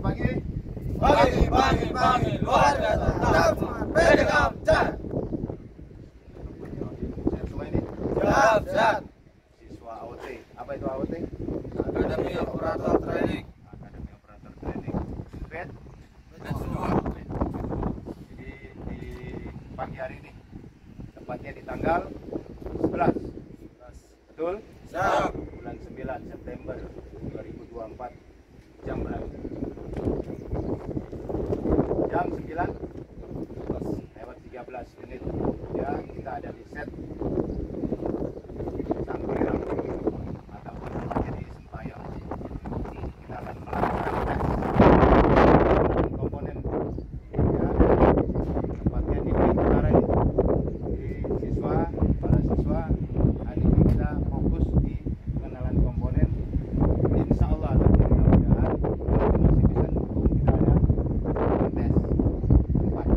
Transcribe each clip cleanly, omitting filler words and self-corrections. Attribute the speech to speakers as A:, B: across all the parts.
A: pagi.
B: Pagi, luar biasa. Tetap semangat. PDKM Jalan.
A: Siap semua ini?
B: Siap.
A: Siswa AOT. Apa itu AOT?
B: Akademi Operator Training.
A: Akademi Operator Training. Bet. Jadi di pagi hari ini, tepatnya di tanggal 11. Betul?
B: Siap.
A: Bulan 9 September 2024. Jam berapa? Jam 9 lewat 13 menit. Ya, kita ada di set Sangkira ataupun namanya di Sempayong. Kita akan melakukan tes komponen, ya, tempatnya di utara ini. Di para siswa hari ini kita fokus di pengenalan komponen. Insya Allah dan mudah-mudahan masih bisa dukung, kita ada tes tempat.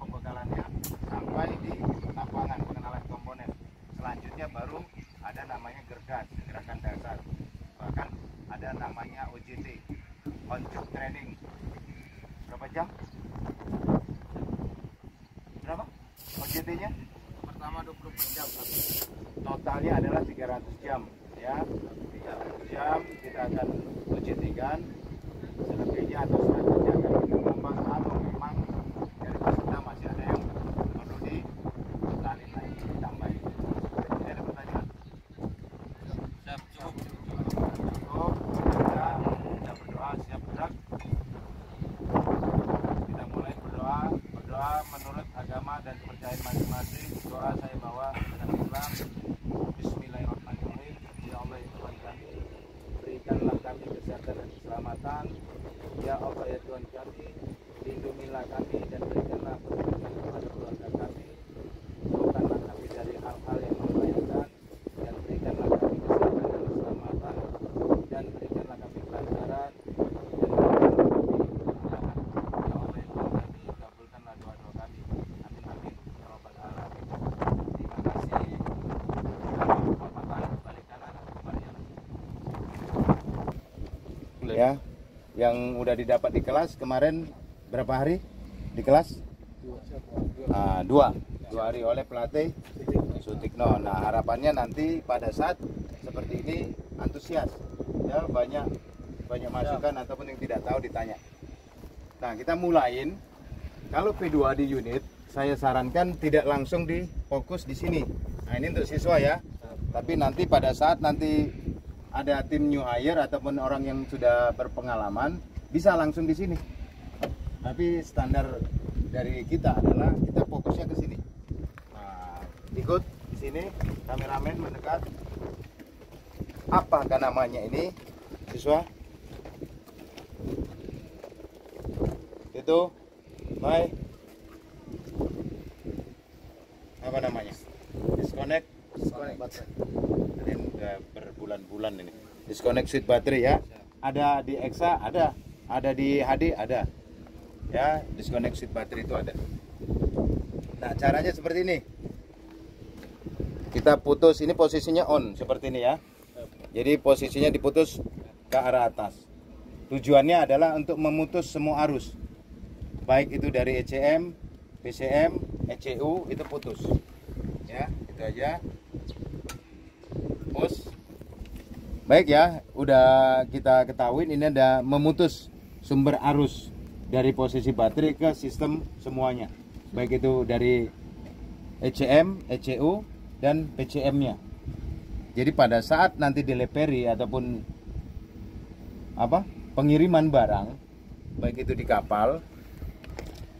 A: Pembekalannya sampai di lapangan pengenalan komponen. Selanjutnya baru ada namanya gerdas, gerakan dasar. Bahkan ada namanya OJT, on job training. Berapa jam? Berapa? OJT-nya?
B: Pertama 24 jam.
A: Totalnya adalah 300 jam, ya. 300 jam kita akan OJT-kan. Selebihnya atau selanjutnya akan kita tambah kalau memang dari peserta masih ada yang perlu ditotalin lagi, ditambahin. Jadi ada pertanyaan?
B: Siap, cukup.
A: Cukup, kita berdoa, siap gerak. Kita mulai berdoa menurut agama dan kepercayaan masing-masing. Doa saya bawa dengan Islam. Bismillahirrahmanirrahim. Ya Allah, ya Tuhan kami, berikanlah kami kesehatan dan keselamatan. Ya Allah, ya Tuhan kami, lindungilah kami dan berikanlah perlindungan kepada keluarga kami. Jauhkanlah kami dari hal-hal yang membahayakan dan berikanlah kami kesehatan dan keselamatan, dan berikanlah kami kelancaran dan berikanlah kami kemudahan. Ya Allah, ya Tuhan kami, kabulkanlah doa-doa kami. Amin amin ya rabbal alamin. Terima kasih. Bapak balik kanan atau kembali kanan? Ya, yang udah didapat di kelas kemarin berapa hari di kelas? Dua hari oleh pelatih Sutikno. Nah, harapannya nanti pada saat seperti ini antusias, ya, banyak masukan ataupun yang tidak tahu ditanya. Nah, kita mulain. Kalau P2 di unit, saya sarankan tidak langsung difokus di sini. Nah, ini untuk siswa ya. Tapi nanti pada saat nanti ada tim new hire ataupun orang yang sudah berpengalaman, bisa langsung di sini. Tapi standar dari kita adalah kita fokusnya ke sini. Nah, ikut di sini, kameramen mendekat. Apakah namanya ini, siswa? Itu, bye. Apa namanya? Disconnect baterai. Ini udah berbulan-bulan ini. Disconnect switch baterai ya. Ada di EXA, ada di HD, ada. Ya, disconnect switch baterai itu ada. Nah, caranya seperti ini. Kita putus, ini posisinya on seperti ini ya. Jadi posisinya diputus ke arah atas. Tujuannya adalah untuk memutus semua arus. Baik itu dari ECM, PCM, ECU itu putus. Ya, itu aja. Push. Baik ya, udah kita ketahui ini ada memutus sumber arus dari posisi baterai ke sistem semuanya. Baik itu dari ECM, ECU dan PCM-nya. Jadi pada saat nanti delivery ataupun pengiriman barang, baik itu di kapal,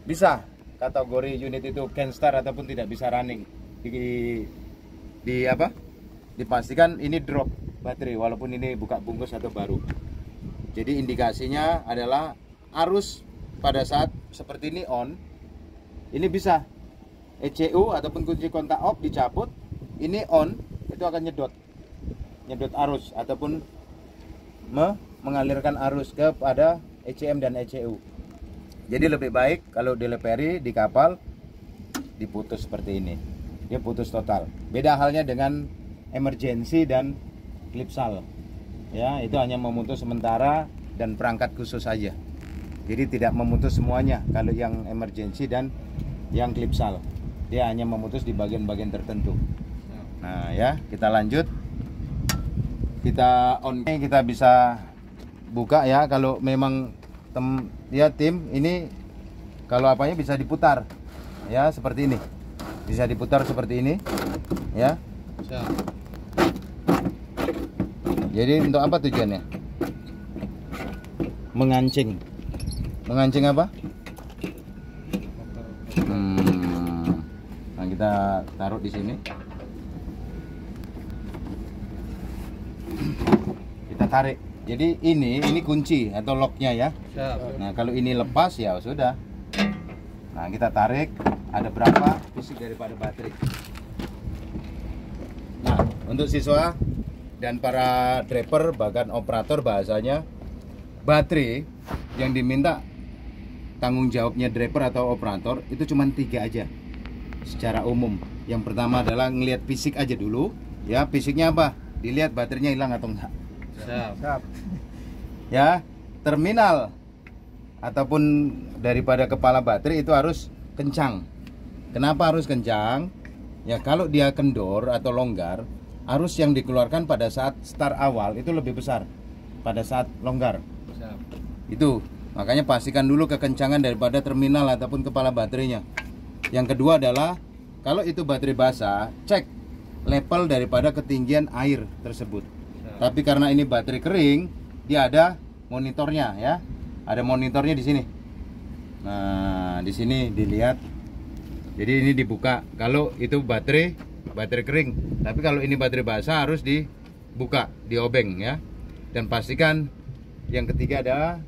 A: bisa kategori unit itu can start ataupun tidak bisa running. Dipastikan ini drop baterai walaupun ini buka bungkus atau baru. Jadi indikasinya adalah arus pada saat seperti ini on, ini bisa ECU ataupun kunci kontak off dicabut, ini on, itu akan nyedot arus ataupun mengalirkan arus kepada ECM dan ECU. Jadi lebih baik kalau dileperi di kapal diputus seperti ini. Dia putus total. Beda halnya dengan emergency dan klipsal. Ya, itu hanya memutus sementara dan perangkat khusus saja. Jadi tidak memutus semuanya kalau yang emergency dan yang klipsal. Dia hanya memutus di bagian-bagian tertentu. Nah, ya, kita lanjut. Kita on, kita bisa buka ya. Kalau memang tim ini kalau apanya bisa diputar ya, seperti ini, bisa diputar seperti ini ya. Jadi untuk apa tujuannya? Mengancing apa? Nah, kita taruh di sini. Kita tarik. Jadi ini kunci atau locknya ya. Nah, kalau ini lepas ya sudah. Nah, kita tarik. Ada berapa fisik daripada baterai. Nah, untuk siswa dan para driver bahkan operator bahasanya, baterai yang diminta tanggung jawabnya driver atau operator itu cuma 3 aja secara umum. Yang pertama adalah ngelihat fisik aja dulu ya. Fisiknya apa? Dilihat baterainya hilang atau enggak.
B: Siap.
A: Ya, terminal ataupun daripada kepala baterai itu harus kencang. Kenapa harus kencang? Ya, kalau dia kendor atau longgar, arus yang dikeluarkan pada saat start awal itu lebih besar pada saat longgar. Itu makanya pastikan dulu kekencangan daripada terminal ataupun kepala baterainya. Yang kedua adalah kalau itu baterai basah, cek level daripada ketinggian air tersebut. Tapi karena ini baterai kering, dia ada monitornya ya. Ada monitornya di sini. Nah, di sini dilihat. Jadi ini dibuka kalau itu baterai kering. Tapi kalau ini baterai basah harus dibuka, diobeng ya. Dan pastikan yang ketiga adalah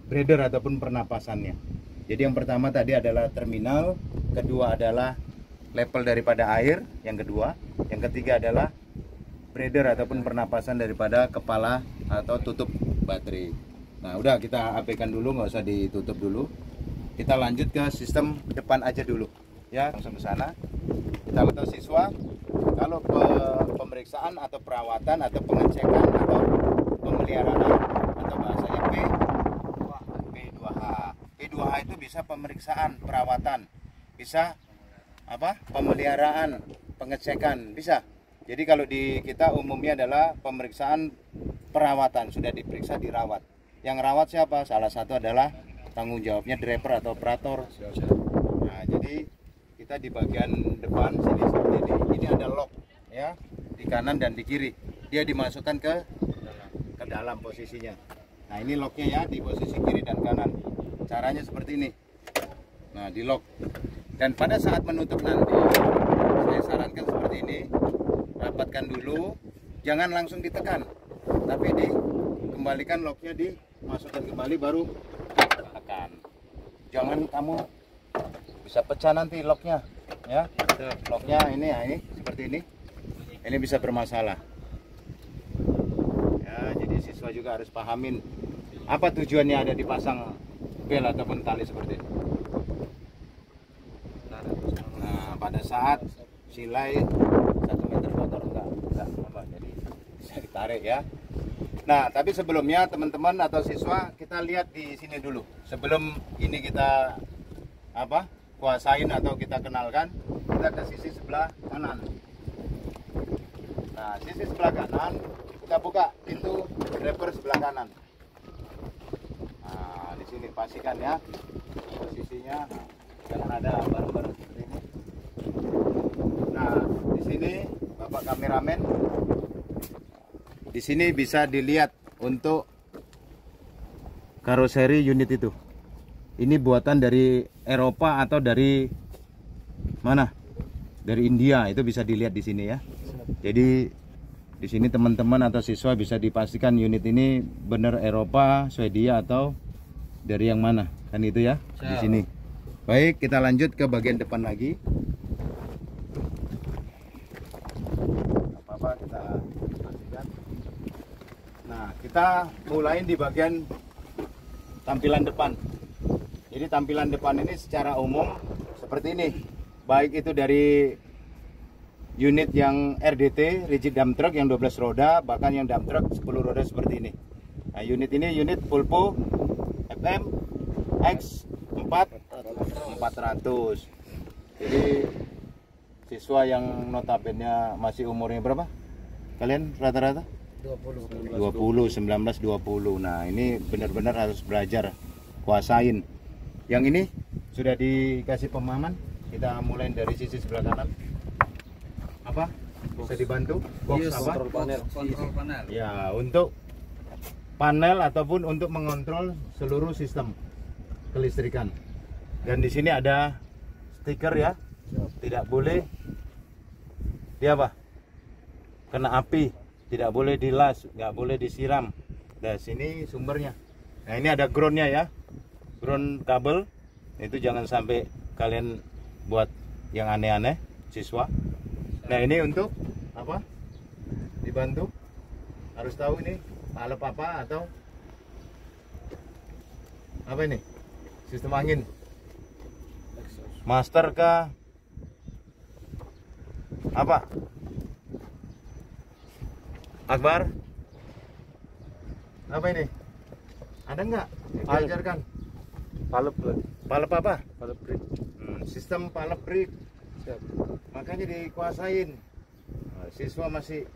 A: breather ataupun pernapasannya. Jadi yang pertama tadi adalah terminal, kedua adalah level daripada air, yang kedua, yang ketiga adalah breather ataupun pernapasan daripada kepala atau tutup baterai. Nah, udah kita abaikan dulu, nggak usah ditutup dulu. Kita lanjut ke sistem depan aja dulu ya, langsung ke sana. Kita lihat siswa, kalau pemeriksaan atau perawatan atau pengecekan atau pemeliharaan atau bahasanya P2H. P2H itu bisa pemeriksaan, perawatan, bisa apa? Pemeliharaan, pengecekan, bisa. Jadi kalau di kita umumnya adalah pemeriksaan perawatan, sudah diperiksa, dirawat. Yang rawat siapa? Salah satu adalah tanggung jawabnya driver atau operator. Nah, jadi kita di bagian depan sini seperti ini. Ini ada lock ya, di kanan dan di kiri. Dia dimasukkan ke dalam posisinya. Nah, ini locknya ya, di posisi kiri dan kanan. Caranya seperti ini. Nah, di lock. Dan pada saat menutup nanti, saya sarankan seperti ini. Rapatkan dulu, jangan langsung ditekan, tapi dikembalikan locknya, dimasukkan kembali baru tekan. Jangan kamu bisa pecah nanti locknya ya. Locknya ini ya, ini seperti ini bisa bermasalah ya. Jadi siswa juga harus pahamin apa tujuannya ada dipasang bel ataupun tali seperti ini. Nah, pada saat silai 1 meter kotor enggak apa, jadi bisa ditarik ya. Nah, tapi sebelumnya teman-teman atau siswa, kita lihat di sini dulu. Sebelum ini kita kuasain atau kita kenalkan, kita ke sisi sebelah kanan. Nah, sisi sebelah kanan kita buka pintu driver sebelah kanan. Nah, di sini pastikan ya posisinya, jangan ada barang-barang seperti ini. Nah, di sini Bapak kameramen, di sini bisa dilihat untuk karoseri unit itu. Ini buatan dari Eropa atau dari mana? Dari India, itu bisa dilihat di sini ya. Jadi di sini teman-teman atau siswa bisa dipastikan unit ini benar Eropa, Swedia atau dari yang mana? Kan itu ya di sini. Baik, kita lanjut ke bagian depan lagi. Apa-apa kita pastikan. Nah, Nah, kita mulai di bagian tampilan depan. Jadi tampilan depan ini secara umum seperti ini. Baik itu dari unit yang RDT, rigid dump truck yang 12 roda, bahkan yang dump truck 10 roda seperti ini. Nah, unit ini unit Pulpo FM X4 400. Jadi siswa yang notabene masih umurnya berapa? Kalian rata-rata? 20, 19, 20. Nah, ini benar-benar harus belajar, kuasain. Yang ini sudah dikasih pemahaman. Kita mulai dari sisi sebelah kanan. Apa? Bisa dibantu? Box apa?
B: Kontrol panel.
A: Ya, untuk panel ataupun untuk mengontrol seluruh sistem kelistrikan. Dan di sini ada stiker ya. Tidak boleh dia apa? Kena api, tidak boleh dilas, nggak boleh disiram. Nah, sini sumbernya. Nah, ini ada groundnya ya, ground kabel. Itu jangan sampai kalian buat yang aneh-aneh, siswa. Nah, ini untuk apa? Dibantu. Harus tahu ini valve apa atau apa ini? Sistem angin. Master kah? Apa? Akbar? Apa ini? Ada nggak? Diajarkan. Valve apa?
B: Valve brake.
A: Sistem valve brake. Makanya dikuasain. Nah, siswa masih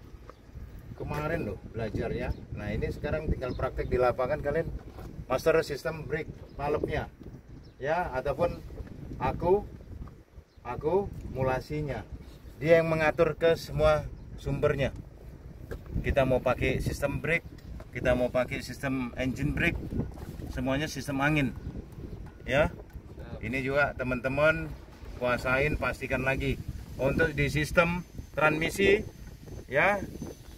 A: kemarin loh belajarnya. Nah, ini sekarang tinggal praktek di lapangan kalian master sistem brake valve-nya. Ya, ataupun akumulasinya. Dia yang mengatur ke semua sumbernya. Kita mau pakai sistem brake, kita mau pakai sistem engine brake, semuanya sistem angin. Ya. Ini juga teman-teman kuasain, pastikan lagi. Untuk di sistem transmisi ya,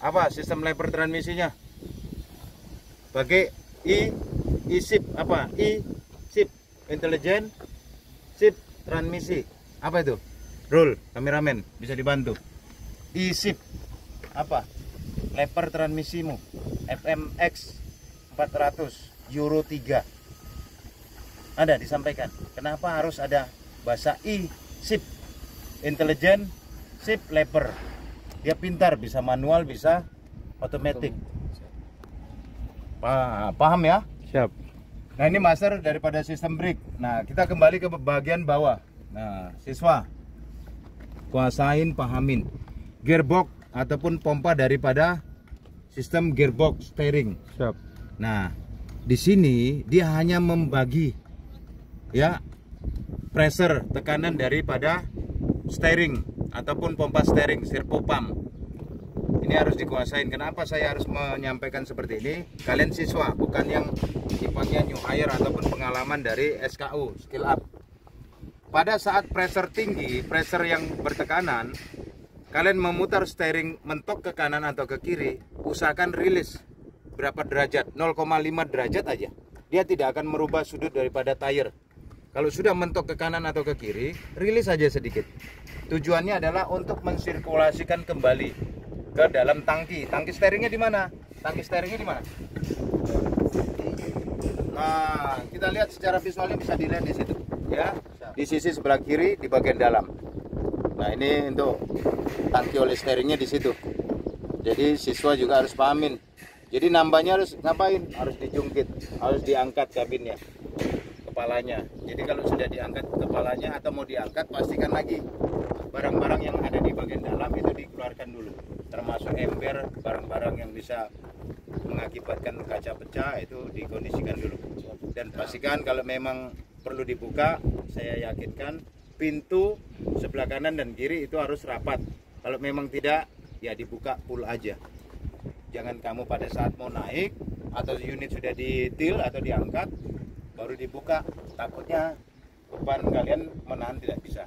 A: apa sistem lever transmisinya? Pakai i-SIP apa? i-SIP intelligent shift transmisi. Apa itu? Roll, kameramen bisa dibantu. i-SIP apa? Lever transmisimu FMX 400 Euro 3. Ada disampaikan. Kenapa harus ada bahasa i-SIP? Intelligent shift lever. Dia pintar, bisa manual, bisa otomatis. Paham ya?
C: Siap.
A: Nah, ini master daripada sistem brake. Nah, kita kembali ke bagian bawah. Nah, siswa kuasain, pahamin gearbox ataupun pompa daripada sistem gearbox steering.
C: Siap.
A: Nah, di sini dia hanya membagi ya pressure, tekanan daripada steering ataupun pompa steering, servo pump. Ini harus dikuasain. Kenapa saya harus menyampaikan seperti ini? Kalian siswa, bukan yang sifatnya new hire ataupun pengalaman dari SKU, skill up. Pada saat pressure tinggi, pressure yang bertekanan, kalian memutar steering mentok ke kanan atau ke kiri, usahakan rilis berapa derajat, 0,5 derajat aja. Dia tidak akan merubah sudut daripada tire. Kalau sudah mentok ke kanan atau ke kiri, rilis aja sedikit. Tujuannya adalah untuk mensirkulasikan kembali ke dalam tangki. Tangki steeringnya di mana? Tangki steeringnya di mana? Nah, kita lihat secara visualnya, bisa dilihat di situ, ya. Di sisi sebelah kiri di bagian dalam. Nah, ini untuk tangki oli steeringnya di situ. Jadi siswa juga harus pahamin. Jadi nambahnya harus ngapain? Harus dijungkit, harus diangkat kabinnya, kepalanya. Jadi kalau sudah diangkat kepalanya atau mau diangkat, pastikan lagi barang-barang yang ada di bagian dalam itu dikeluarkan dulu, termasuk ember, barang-barang yang bisa mengakibatkan kaca pecah itu dikondisikan dulu. Dan pastikan kalau memang perlu dibuka, saya yakinkan pintu sebelah kanan dan kiri itu harus rapat. Kalau memang tidak, ya dibuka full aja. Jangan kamu pada saat mau naik atau unit sudah ditil atau diangkat baru dibuka, takutnya beban kalian menahan tidak bisa.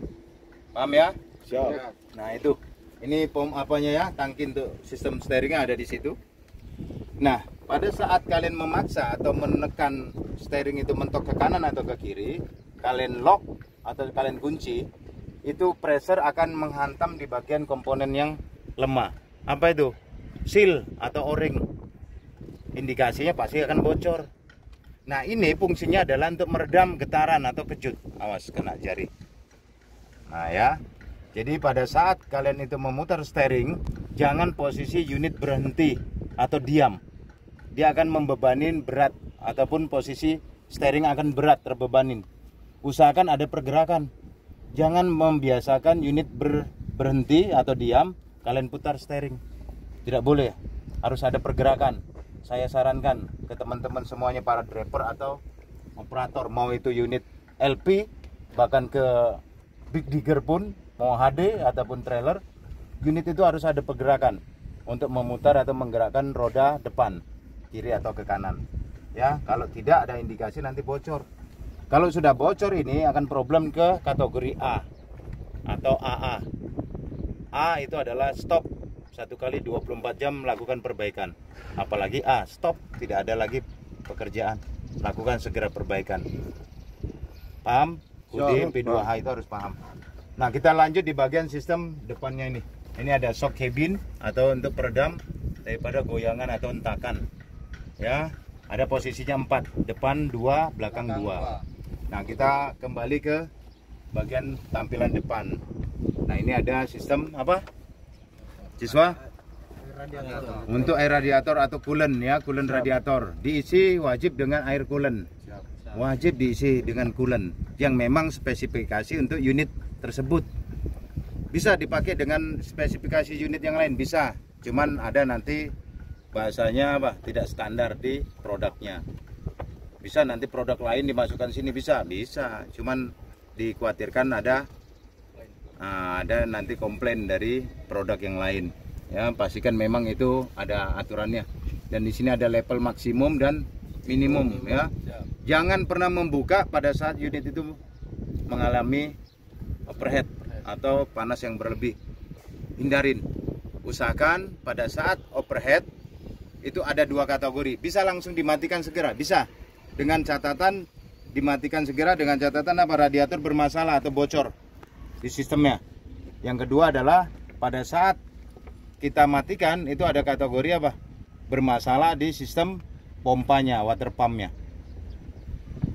A: Paham ya?
C: Siap.
A: Nah, itu. Ini pom apanya ya, tangki untuk sistem steeringnya ada di situ. Nah, pada saat kalian memaksa atau menekan steering itu mentok ke kanan atau ke kiri, kalian lock atau kalian kunci, itu pressure akan menghantam di bagian komponen yang lemah. Apa itu? Seal atau o-ring. indikasinya pasti akan bocor. Nah, ini fungsinya adalah untuk meredam getaran atau kejut. Awas kena jari. Nah ya, jadi pada saat kalian itu memutar steering, jangan posisi unit berhenti atau diam. Dia akan membebanin berat, ataupun posisi steering akan berat, terbebanin. Usahakan ada pergerakan. Jangan membiasakan unit berhenti atau diam, kalian putar steering. Tidak boleh, harus ada pergerakan. Saya sarankan ke teman-teman semuanya, para driver atau operator, mau itu unit LP, bahkan ke big digger pun, mau HD ataupun trailer, unit itu harus ada pergerakan untuk memutar atau menggerakkan roda depan, kiri atau ke kanan. Ya, kalau tidak ada indikasi nanti bocor. Kalau sudah bocor ini akan problem ke kategori A atau AA. A itu adalah stop, 1 kali 24 jam melakukan perbaikan. Apalagi A, stop, tidak ada lagi pekerjaan, lakukan segera perbaikan. Paham? Udin P2H itu harus paham. Nah, kita lanjut di bagian sistem depannya ini. Ini ada shock cabin atau untuk peredam daripada goyangan atau hentakan. Ya, ada posisinya 4, depan 2, belakang 2. Nah, kita kembali ke bagian tampilan depan. Nah, ini ada sistem apa? Siswa? Untuk air radiator atau coolant ya, coolant radiator. Diisi wajib dengan air coolant. Wajib diisi dengan coolant yang memang spesifikasi untuk unit tersebut. Bisa dipakai dengan spesifikasi unit yang lain, bisa. Cuman ada nanti bahasanya apa? Tidak standar di produknya. Bisa nanti produk lain dimasukkan sini, bisa. Cuman dikhawatirkan ada nanti komplain dari produk yang lain. Ya, pastikan memang itu ada aturannya. Dan di sini ada level maksimum dan minimum ya. Jangan pernah membuka pada saat unit itu mengalami overheat atau panas yang berlebih. Hindarin. Usahakan pada saat overheat itu ada 2 kategori. Bisa langsung dimatikan segera, bisa. Dengan catatan dimatikan segera, dengan catatan apa? Radiator bermasalah atau bocor di sistemnya. Yang kedua adalah pada saat kita matikan itu ada kategori apa? Bermasalah di sistem pompanya, water pumpnya.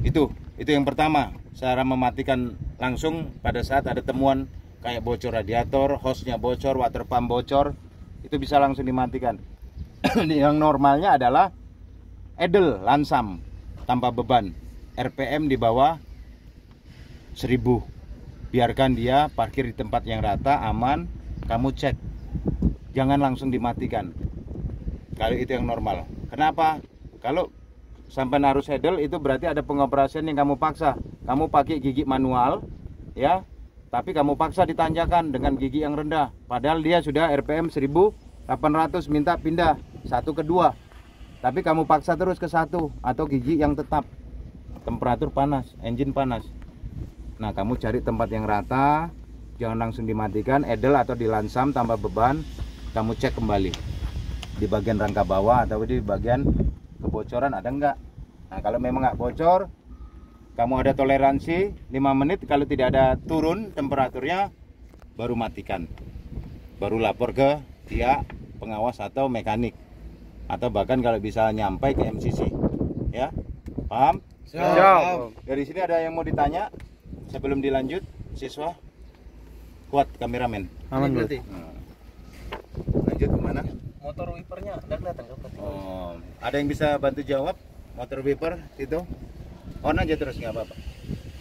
A: Itu yang pertama, cara mematikan langsung pada saat ada temuan kayak bocor radiator, hostnya bocor, water pump bocor, itu bisa langsung dimatikan. Yang normalnya adalah idle, lansam, tanpa beban, RPM di bawah 1000. Biarkan dia parkir di tempat yang rata, aman, kamu cek. Jangan langsung dimatikan. Kalau itu yang normal. Kenapa? Kalau sampai harus idle itu berarti ada pengoperasian yang kamu paksa. Kamu pakai gigi manual, ya, tapi kamu paksa ditanjakan dengan gigi yang rendah. Padahal dia sudah RPM 1800, minta pindah 1 ke 2. Tapi kamu paksa terus ke 1 atau gigi yang tetap. Temperatur panas, engine panas. Nah, kamu cari tempat yang rata, jangan langsung dimatikan, idle atau dilansam tanpa beban. Kamu cek kembali di bagian rangka bawah atau di bagian kebocoran ada enggak. Nah, kalau memang enggak bocor, kamu ada toleransi 5 menit. Kalau tidak ada turun temperaturnya, baru matikan, baru lapor ke pihak pengawas atau mekanik, atau bahkan kalau bisa nyampai ke MCC. Ya, paham?
B: Siap.
A: Dari sini ada yang mau ditanya sebelum dilanjut, siswa? Kuat kameramen.
B: Aman berarti.
A: Lanjut kemana?
B: Motor wipernya udah kelihatan kan?
A: Oh, ada yang bisa bantu jawab? Motor wiper itu on aja terus, nggak apa-apa.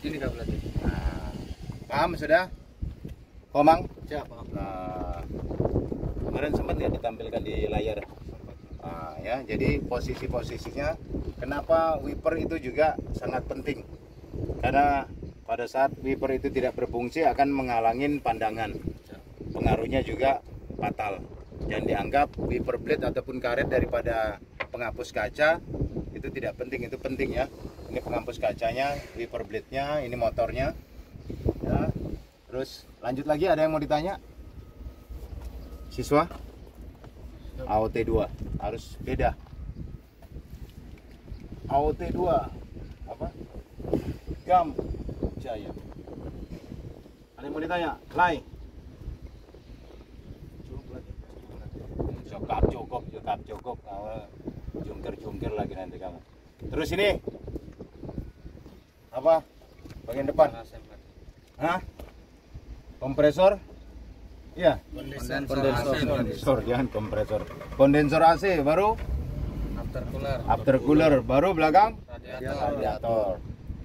B: Ini udah berarti.
A: Nah, paham sudah? Komang?
B: Siap, Pak.
A: Nah, kemarin sempat ya ditampilkan di layar. Nah, ya, jadi posisi-posisinya kenapa wiper itu juga sangat penting. Karena pada saat wiper itu tidak berfungsi akan menghalangin pandangan. Pengaruhnya juga fatal. Jangan dianggap wiper blade ataupun karet daripada penghapus kaca itu tidak penting, itu penting ya. Ini penghapus kacanya, wiper blade-nya, ini motornya. Ya. Terus lanjut lagi, ada yang mau ditanya? Siswa? AOT 2 harus beda. AOT 2 apa? Gam Jaya. Ada yang mau ditanya? Lai. Cukup. jungkir lagi nanti kamu. Terus ini apa? Bagian depan. Hah? Kompresor? Iya. Kondensor, jangan kompresor. Kondensor AC baru. After cooler baru belakang. Radiator.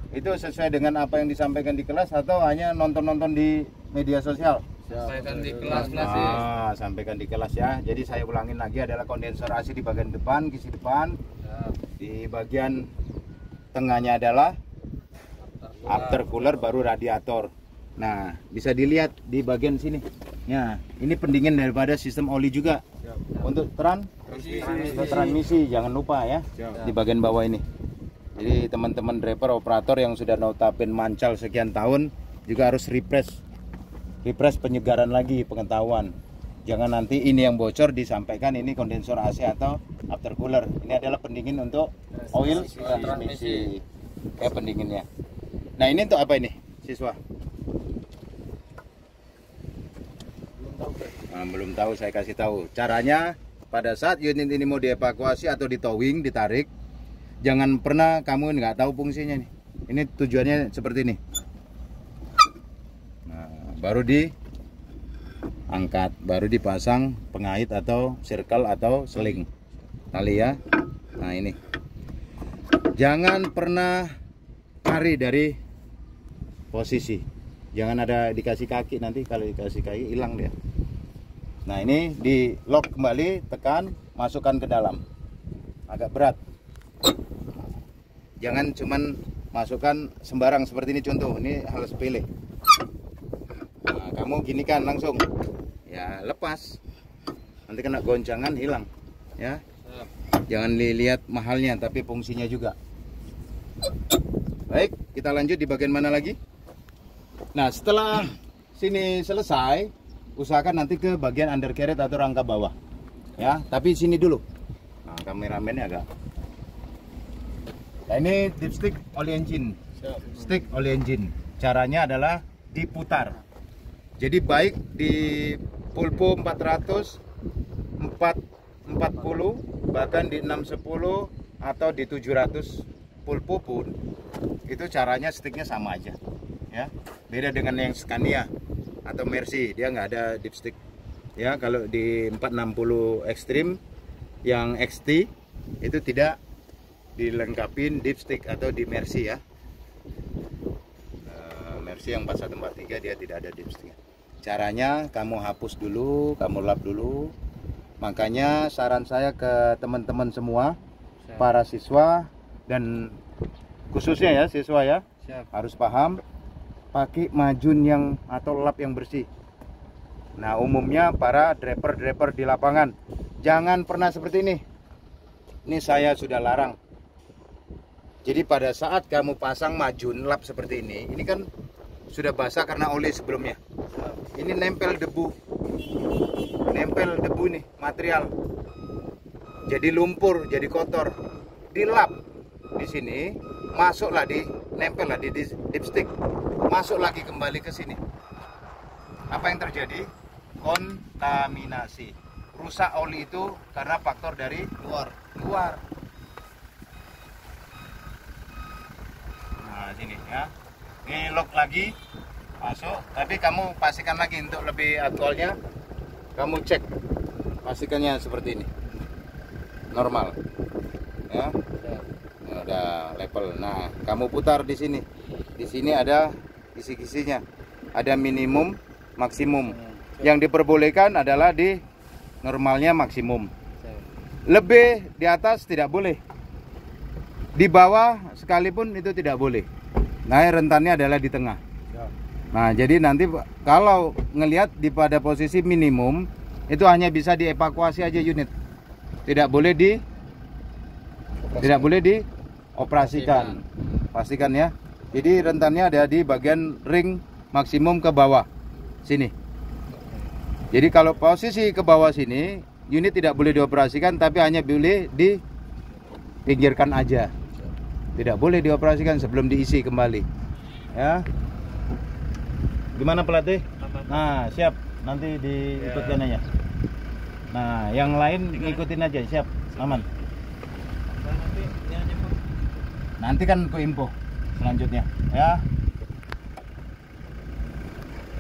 A: Itu sesuai dengan apa yang disampaikan di kelas atau hanya nonton-nonton di media sosial?
B: Sampaikan di kelas sih.
A: Sampaikan di kelas ya. Jadi saya ulangin lagi, adalah kondensor AC di bagian depan, kisi depan. Di bagian tengahnya adalah after cooler baru radiator. Nah, bisa dilihat di bagian sini. Ya, ini pendingin daripada sistem oli juga. Untuk transmisi jangan lupa ya. Di bagian bawah ini. Jadi teman-teman driver operator yang sudah notabene mancal sekian tahun juga harus refresh penyegaran lagi pengetahuan. Jangan nanti ini yang bocor disampaikan ini kondensor AC atau after cooler. Ini adalah pendingin untuk oil transmisi. Ya, pendinginnya. Nah, ini untuk apa ini, siswa? Belum tahu, saya kasih tahu. Caranya pada saat unit ini mau dievakuasi atau ditowing, ditarik, jangan pernah kamu nggak tahu fungsinya nih. Ini tujuannya seperti ini. Nah, baru diangkat, baru dipasang pengait atau circle atau seling tali ya. Nah, ini jangan pernah lari dari posisi. Jangan ada dikasih kaki, nanti kalau dikasih kaki hilang dia. Nah, ini di lock kembali, tekan, masukkan ke dalam. Agak berat. Jangan cuman masukkan sembarang seperti ini, contoh. Ini hal sepele. Nah, kamu gini kan langsung. Ya, lepas. Nanti kena goncangan, hilang. Ya. Jangan dilihat mahalnya, tapi fungsinya juga. Baik, kita lanjut di bagian mana lagi? Nah, setelah sini selesai, usahakan nanti ke bagian undercarriage atau rangka bawah. Ya, tapi sini dulu. Nah, kameramennya agak. Nah, ini dipstick oli engine. Stick oli engine. Caranya adalah diputar. Jadi baik di pulpo 400, 440, bahkan di 610 atau di 700 pulpo pun itu caranya sticknya sama aja. Ya, beda dengan yang Scania atau Mercy, dia nggak ada dipstick. Ya, kalau di 460 Extreme yang XT itu tidak dilengkapin dipstick, atau di Mercy ya. Mercy yang 4143 dia tidak ada dipstick. Caranya kamu hapus dulu, kamu lap dulu. Makanya saran saya ke teman-teman semua, para siswa dan khususnya ya siswa ya, harus paham pakai majun yang atau lap yang bersih. Nah, umumnya para driver di lapangan jangan pernah seperti ini. Ini saya sudah larang. Jadi pada saat kamu pasang majun lap seperti ini kan sudah basah karena oli sebelumnya. Ini nempel debu nih material. Jadi lumpur, jadi kotor. Dilap di sini, masuklah nempel di dipstick. Masuk lagi kembali ke sini. Apa yang terjadi? Kontaminasi. Rusak oli itu karena faktor dari luar. Nah, sini ya. Ini lock lagi, masuk. Tapi kamu pastikan lagi untuk lebih aktualnya, kamu cek pastikannya seperti ini. Normal. Ya. Ada level. Nah, kamu putar di sini. Di sini ada kisi-kisinya, ada minimum, maksimum. Yang diperbolehkan adalah di normalnya maksimum. Lebih di atas tidak boleh. Di bawah sekalipun itu tidak boleh. Nah, rentannya adalah di tengah. Nah, jadi nanti kalau ngelihat di pada posisi minimum itu hanya bisa dievakuasi aja unit. Tidak boleh dioperasikan. Pastikan ya. Jadi rentannya ada di bagian ring maksimum ke bawah sini. Jadi kalau posisi ke bawah sini, unit tidak boleh dioperasikan, tapi hanya boleh dipinggirkan aja. Tidak boleh dioperasikan sebelum diisi kembali. Ya. Gimana pelatih? Nah, siap. Nanti diikutkan aja. Nah, yang lain ngikutin aja, siap. Aman. Nanti kan ke info selanjutnya ya.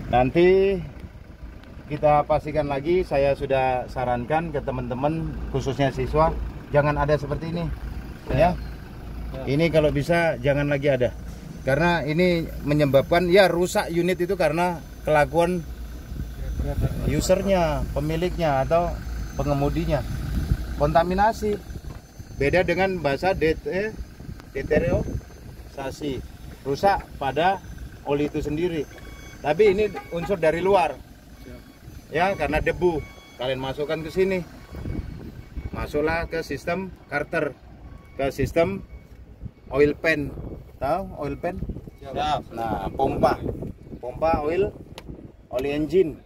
A: Nanti kita pastikan lagi, saya sudah sarankan ke teman-teman khususnya siswa jangan ada seperti ini ya. Ini kalau bisa jangan lagi ada, karena ini menyebabkan ya rusak unit itu karena kelakuan usernya, pemiliknya atau pengemudinya. Kontaminasi beda dengan bahasa deteriorasi, rusak pada oli itu sendiri. Tapi ini unsur dari luar ya, karena debu kalian masukkan ke sini, masuklah ke sistem Carter, ke sistem oil pan. Tahu oil pan? Nah, pompa oli engine.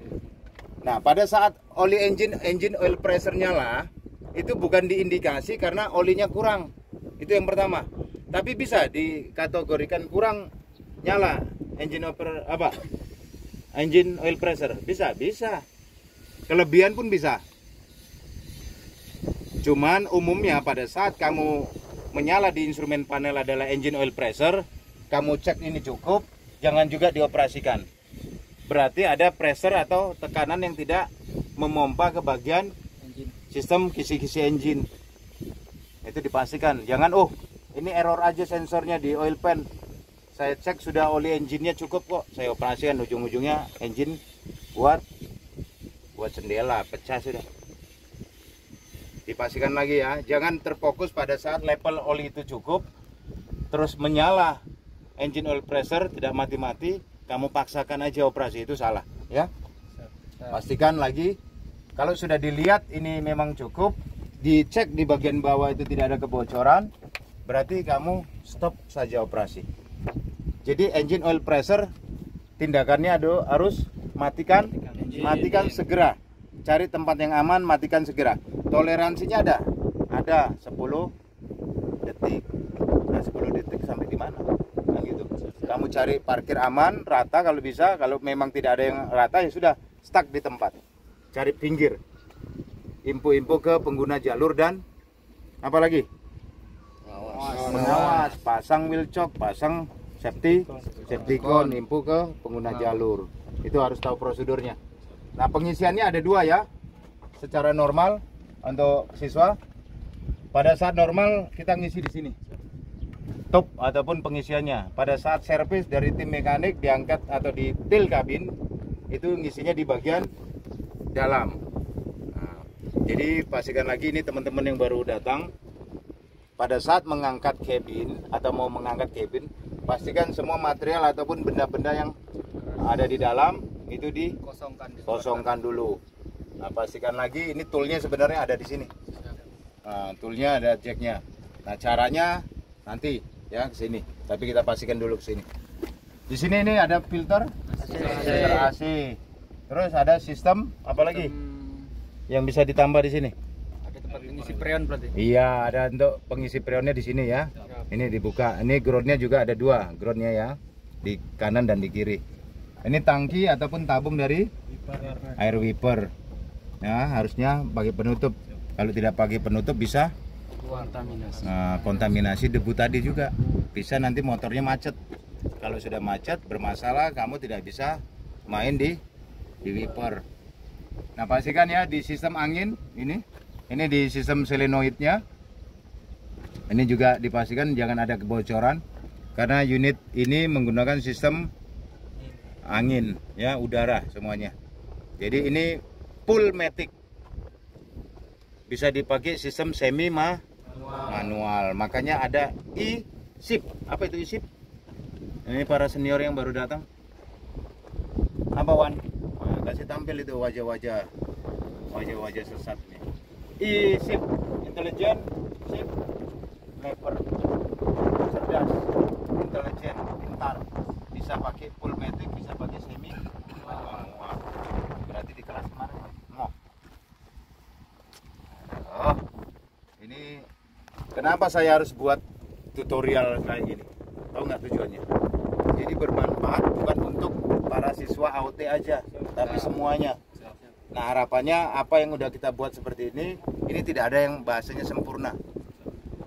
A: Nah, pada saat oli engine oil pressure nyala, itu bukan diindikasi karena olinya kurang. Itu yang pertama. Tapi bisa dikategorikan kurang nyala engine oil pressure. Bisa. Kelebihan pun bisa. Cuman umumnya pada saat kamu menyala di instrumen panel adalah engine oil pressure, kamu cek ini cukup, jangan juga dioperasikan. Berarti ada pressure atau tekanan yang tidak memompa ke bagian sistem kisi-kisi engine. Itu dipastikan. Jangan ini error aja sensornya di oil pan. Saya cek sudah oli engine-nya cukup kok, saya operasikan, ujung-ujungnya engine buat jendela pecah sudah. Dipastikan lagi ya, jangan terfokus pada saat level oli itu cukup terus menyala engine oil pressure tidak mati-mati, kamu paksakan aja operasi, itu salah ya. Pastikan lagi kalau sudah dilihat ini memang cukup, dicek di bagian bawah itu tidak ada kebocoran, berarti kamu stop saja operasi. Jadi engine oil pressure tindakannya harus matikan segera. Cari tempat yang aman, matikan segera. Toleransinya ada 10 detik. Nah, 10 detik sampai di mana? Kan gitu. Kamu cari parkir aman, rata kalau bisa. Kalau memang tidak ada yang rata ya sudah, stuck di tempat. Cari pinggir. Info-info ke pengguna jalur dan apa lagi? Pengawas, pasang wheel chock, pasang safety cone, info ke pengguna jalur. Itu harus tahu prosedurnya. Nah, pengisiannya ada 2 ya. Secara normal untuk siswa, pada saat normal kita ngisi di sini. Top ataupun pengisiannya. Pada saat servis dari tim mekanik diangkat atau dipil kabin, itu ngisinya di bagian dalam. Nah, jadi pastikan lagi ini teman-teman yang baru datang, pada saat mengangkat kabin atau mau mengangkat kabin, pastikan semua material ataupun benda-benda yang ada di dalam itu dikosongkan dulu. Nah, pastikan lagi ini toolnya sebenarnya ada di sini. Nah, toolnya ada jacknya. Nah, caranya nanti ya ke sini. Tapi kita pastikan dulu ke sini. Di sini ini ada filter AC. Terus ada sistem apa lagi yang bisa ditambah di sini?
B: Ada tempat pengisi freon berarti.
A: Iya, ada untuk pengisi freonnya di sini ya. Ini dibuka. Ini groundnya juga ada 2 groundnya ya, di kanan dan di kiri. Ini tangki ataupun tabung dari air wiper. Ya, harusnya pakai penutup. Kalau tidak pakai penutup bisa kontaminasi debu tadi juga. Bisa nanti motornya macet. Kalau sudah macet bermasalah, kamu tidak bisa main di wiper. Nah, pastikan ya di sistem angin ini di sistem solenoidnya. Ini juga dipastikan jangan ada kebocoran karena unit ini menggunakan sistem angin ya, udara semuanya. Jadi ini full matic, bisa dipakai sistem semi manual. Makanya ada e-shift. Apa itu e-shift? Ini para senior yang baru datang. Apa Wan? Nah, kasih tampil itu wajah-wajah sesatnya. E-shift, intelligent shift lever, cerdas, intelijen, pintar. Bisa pakai full matic, bisa pakai semi manual. Berarti di kelas kemarin ini kenapa saya harus buat tutorial kayak gini? Tahu nggak tujuannya? Jadi bermanfaat bukan untuk para siswa AOT aja, tapi semuanya. Nah, harapannya apa yang udah kita buat seperti ini tidak ada yang bahasanya sempurna.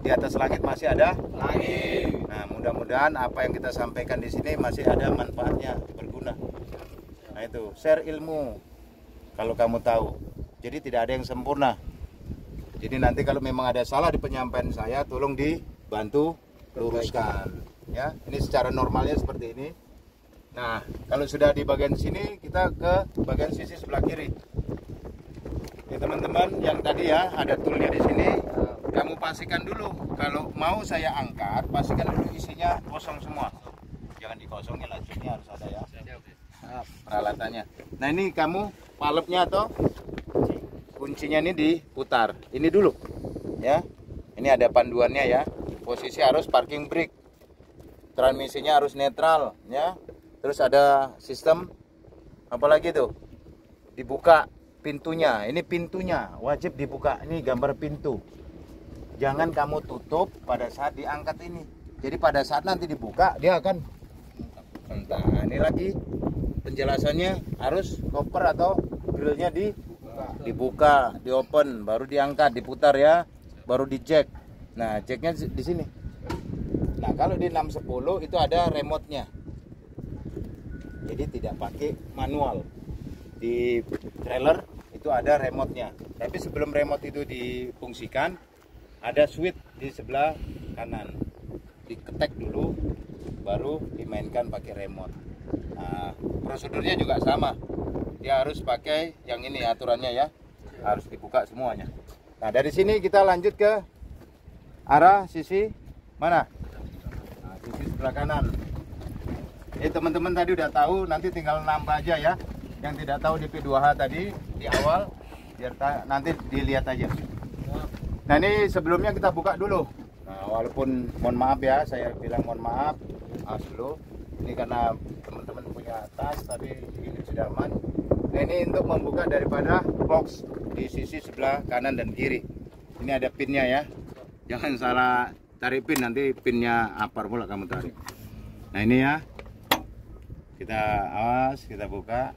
A: Di atas langit masih ada langit. mudah-mudahan apa yang kita sampaikan di sini masih ada manfaatnya, berguna. Nah itu, share ilmu kalau kamu tahu. Jadi tidak ada yang sempurna. Jadi nanti kalau memang ada salah di penyampaian saya, tolong dibantu luruskan. Ya, ini secara normalnya seperti ini. Nah, kalau sudah di bagian sini, kita ke bagian sisi sebelah kiri. Ini teman-teman yang tadi ya ada toolnya di sini. Kamu pastikan dulu kalau mau saya angkat, pastikan dulu isinya kosong semua. Jangan dikosongin, lacinya harus ada ya. Peralatannya. Nah ini kamu palepnya atau kuncinya ini diputar. Ini dulu, ya. Ini ada panduannya ya. Posisi harus parking brake. Transmisinya harus netral, ya. Terus ada sistem apalagi tuh? Dibuka pintunya. Ini pintunya wajib dibuka. Ini gambar pintu. Jangan kamu tutup pada saat diangkat ini. Jadi pada saat nanti dibuka dia akan entah. Ini lagi penjelasannya harus koper atau grillnya dibuka, di open, baru diangkat, diputar ya, baru dicek. Nah ceknya di sini. Nah kalau di 610 itu ada remote-nya. Jadi tidak pakai manual. Di trailer itu ada remote-nya. Tapi sebelum remote itu difungsikan, ada switch di sebelah kanan, diketek dulu baru dimainkan pakai remote. Nah, prosedurnya juga sama, dia harus pakai yang ini aturannya ya, harus dibuka semuanya. Nah dari sini kita lanjut ke arah sisi mana? Nah, sisi sebelah kanan. Ini teman-teman tadi udah tahu, nanti tinggal nambah aja ya. Yang tidak tahu di P2H tadi di awal, biar nanti dilihat aja. Nah ini sebelumnya kita buka dulu. Nah walaupun mohon maaf ya, saya bilang mohon maaf dulu. Ini karena teman-teman punya tas, tapi ini sudah aman. Nah ini untuk membuka daripada box di sisi sebelah kanan dan kiri. Ini ada pinnya ya. Jangan salah tarik pin, nanti pinnya apar pula kamu tarik. Nah ini ya. Kita awas, kita buka.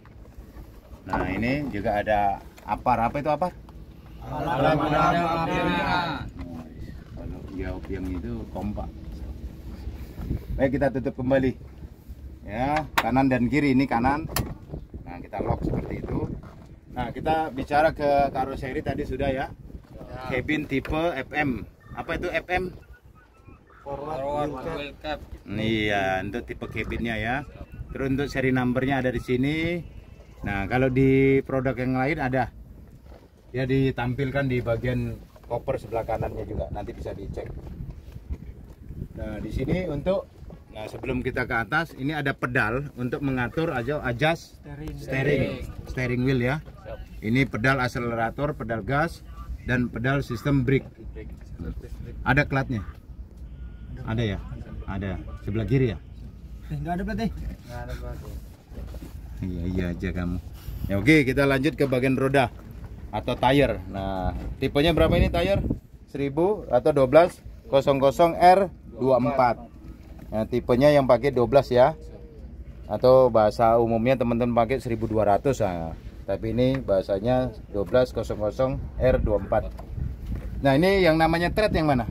A: Nah ini juga ada apar. Apa itu apar?
B: Kalau
A: jawab yang itu kompak. Baik, kita tutup kembali ya, kanan dan kiri. Ini kanan. Nah kita lock seperti itu. Nah kita bicara ke karoseri tadi sudah ya. Cabin tipe FM. Apa itu FM?
B: forward wheel cap.
A: Iya, untuk tipe cabinnya ya. Terus untuk seri numbernya ada di sini. Nah kalau di produk yang lain ada, ya ditampilkan di bagian koper sebelah kanannya juga, nanti bisa dicek. Nah di sini untuk, nah sebelum kita ke atas ini ada pedal untuk mengatur adjust steering wheel ya. Ini pedal akselerator, pedal gas, dan pedal sistem brake. Ada klatnya? Ada ya? Ada sebelah kiri ya?
B: Enggak ada pelatih. Enggak ada pelatih.
A: Iya aja kamu. Ya oke, kita lanjut ke bagian roda atau tire. Nah, tipenya berapa ini tire? 1000 atau 1200 R24. Nah, tipenya yang pakai 12 ya. Atau bahasa umumnya teman-teman pakai 1200 nah. Tapi ini bahasanya 1200 R24. Nah, ini yang namanya thread yang mana?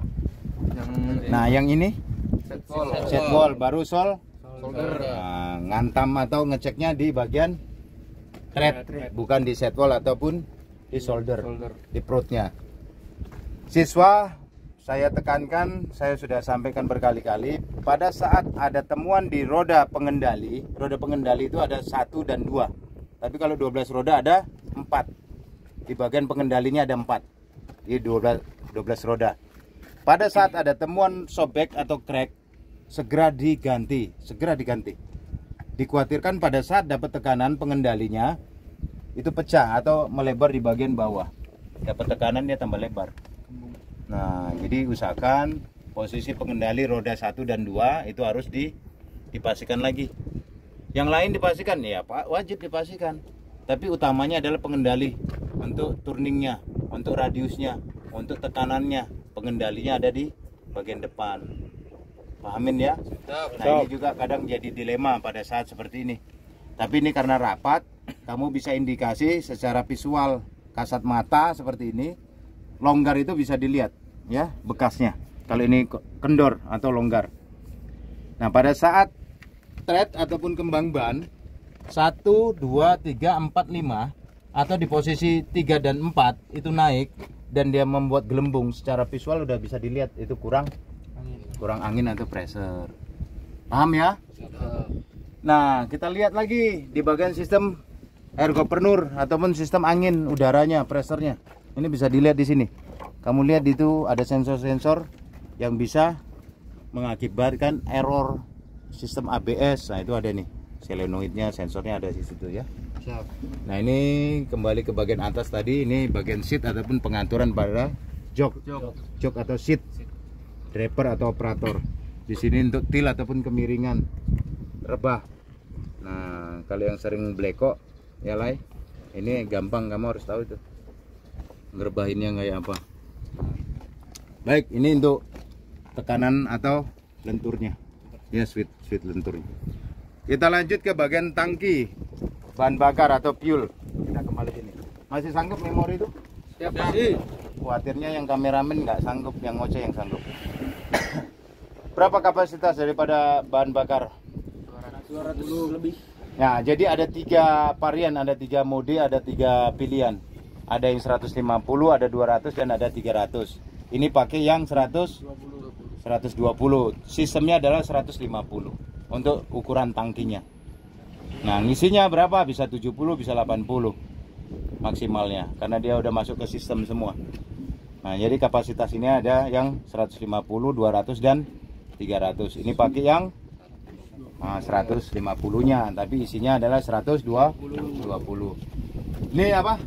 A: Nah, yang ini set wall baru solder. Nah, ngantam atau ngeceknya di bagian thread, bukan di set wall ataupun di solder, di perutnya. Siswa, saya tekankan, saya sudah sampaikan berkali-kali, pada saat ada temuan di roda pengendali itu ada 1 dan 2. Tapi kalau 12 roda ada 4. Di bagian pengendalinya ada 4. Di 12 roda. Pada saat ada temuan sobek atau crack, segera diganti. Dikhawatirkan pada saat dapat tekanan pengendalinya itu pecah atau melebar di bagian bawah. Dapat tekanan dia tambah lebar. Nah, jadi usahakan posisi pengendali roda 1 dan 2 itu harus dipastikan lagi. Yang lain dipastikan ya Pak, wajib dipastikan. Tapi utamanya adalah pengendali untuk turningnya, untuk radiusnya, untuk tekanannya. Pengendalinya ada di bagian depan. Pahamin ya? Nah ini juga kadang jadi dilema pada saat seperti ini. Tapi ini karena rapat, kamu bisa indikasi secara visual kasat mata seperti ini. Longgar itu bisa dilihat ya bekasnya. Kalau ini kendor atau longgar. Nah, pada saat thread ataupun kembang ban 1, 2, 3, 4, 5 atau di posisi 3 dan 4 itu naik dan dia membuat gelembung, secara visual udah bisa dilihat itu kurang angin atau pressure. Paham ya? Nah, kita lihat lagi di bagian sistem air governor ataupun sistem angin udaranya, pressernya. Ini bisa dilihat di sini. Kamu lihat itu ada sensor-sensor yang bisa mengakibatkan error sistem ABS. Nah, itu ada nih solenoidnya, sensornya ada di situ ya. Nah, ini kembali ke bagian atas tadi, ini bagian seat ataupun pengaturan pada jok atau seat driver atau operator. Di sini untuk til ataupun kemiringan rebah. Nah, kalau yang sering bleko ya Lai, ini gampang, kamu harus tahu itu ngerebahinnya kayak apa. Baik, ini untuk tekanan atau lenturnya ya, switch lenturnya. Kita lanjut ke bagian tangki bahan bakar atau fuel. Kita kembali sini. Masih sanggup memori itu?
B: Siap, sih.
A: Khawatirnya yang kameramen nggak sanggup, yang ngoceh yang sanggup. Berapa kapasitas daripada bahan bakar?
B: 200 lebih.
A: Nah, jadi ada 3 varian, ada 3 mode, ada 3 pilihan. Ada yang 150, ada 200 dan ada 300. Ini pakai yang 120. Sistemnya adalah 150 untuk ukuran tangkinya. Nah, ngisinya berapa? Bisa 70, bisa 80 maksimalnya, karena dia udah masuk ke sistem semua. Nah, jadi kapasitas ini ada yang 150, 200 dan 300. Ini pakai yang 150-nya, tapi isinya adalah 120. Ini apa?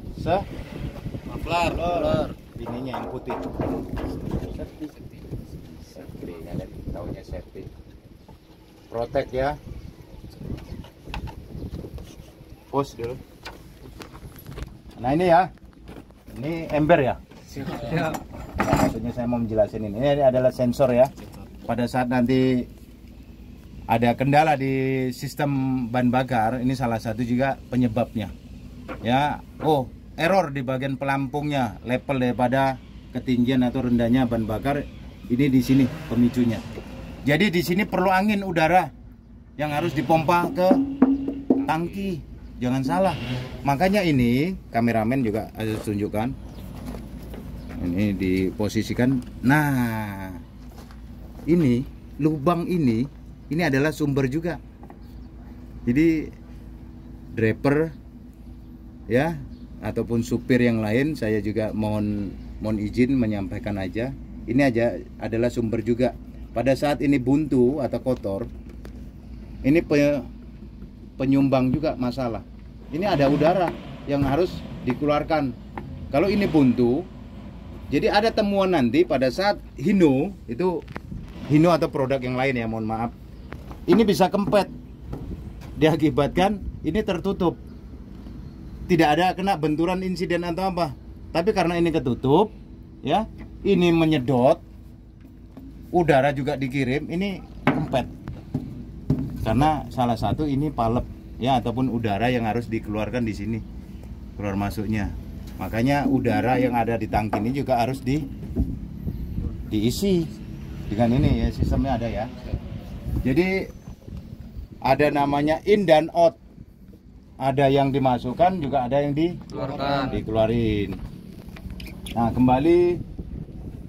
B: Muffler.
A: Ininya yang putih. Safety, ada tahunya safety. Protect ya. Push dulu. Nah, ini ya. Ini ember ya. Nah, maksudnya saya mau menjelasin ini. Ini adalah sensor ya. Pada saat nanti ada kendala di sistem bahan bakar, ini salah satu juga penyebabnya. Ya, error di bagian pelampungnya, level daripada ketinggian atau rendahnya bahan bakar. Ini di sini pemicunya. Jadi di sini perlu angin udara yang harus dipompa ke tangki. Jangan salah. Makanya ini kameramen juga harus tunjukkan. Ini diposisikan. Nah, ini lubang ini adalah sumber juga. Jadi driver ya ataupun supir yang lain, saya juga mohon izin menyampaikan aja. Ini adalah sumber juga. Pada saat ini buntu atau kotor, ini penyumbang juga masalah. Ini ada udara yang harus dikeluarkan. Kalau ini buntu, jadi ada temuan nanti pada saat Hino atau produk yang lain ya, mohon maaf, ini bisa kempet, diakibatkan ini tertutup, tidak ada kena benturan insiden atau apa, tapi karena ini ketutup ya, ini menyedot, udara juga dikirim, ini kempet karena salah satu ini palep ya, ataupun udara yang harus dikeluarkan di sini, keluar masuknya. Makanya udara yang ada di tangki ini juga harus diisi dengan ini ya, sistemnya ada ya. Jadi ada namanya in dan out, ada yang dimasukkan juga ada yang dikeluarin. Nah, kembali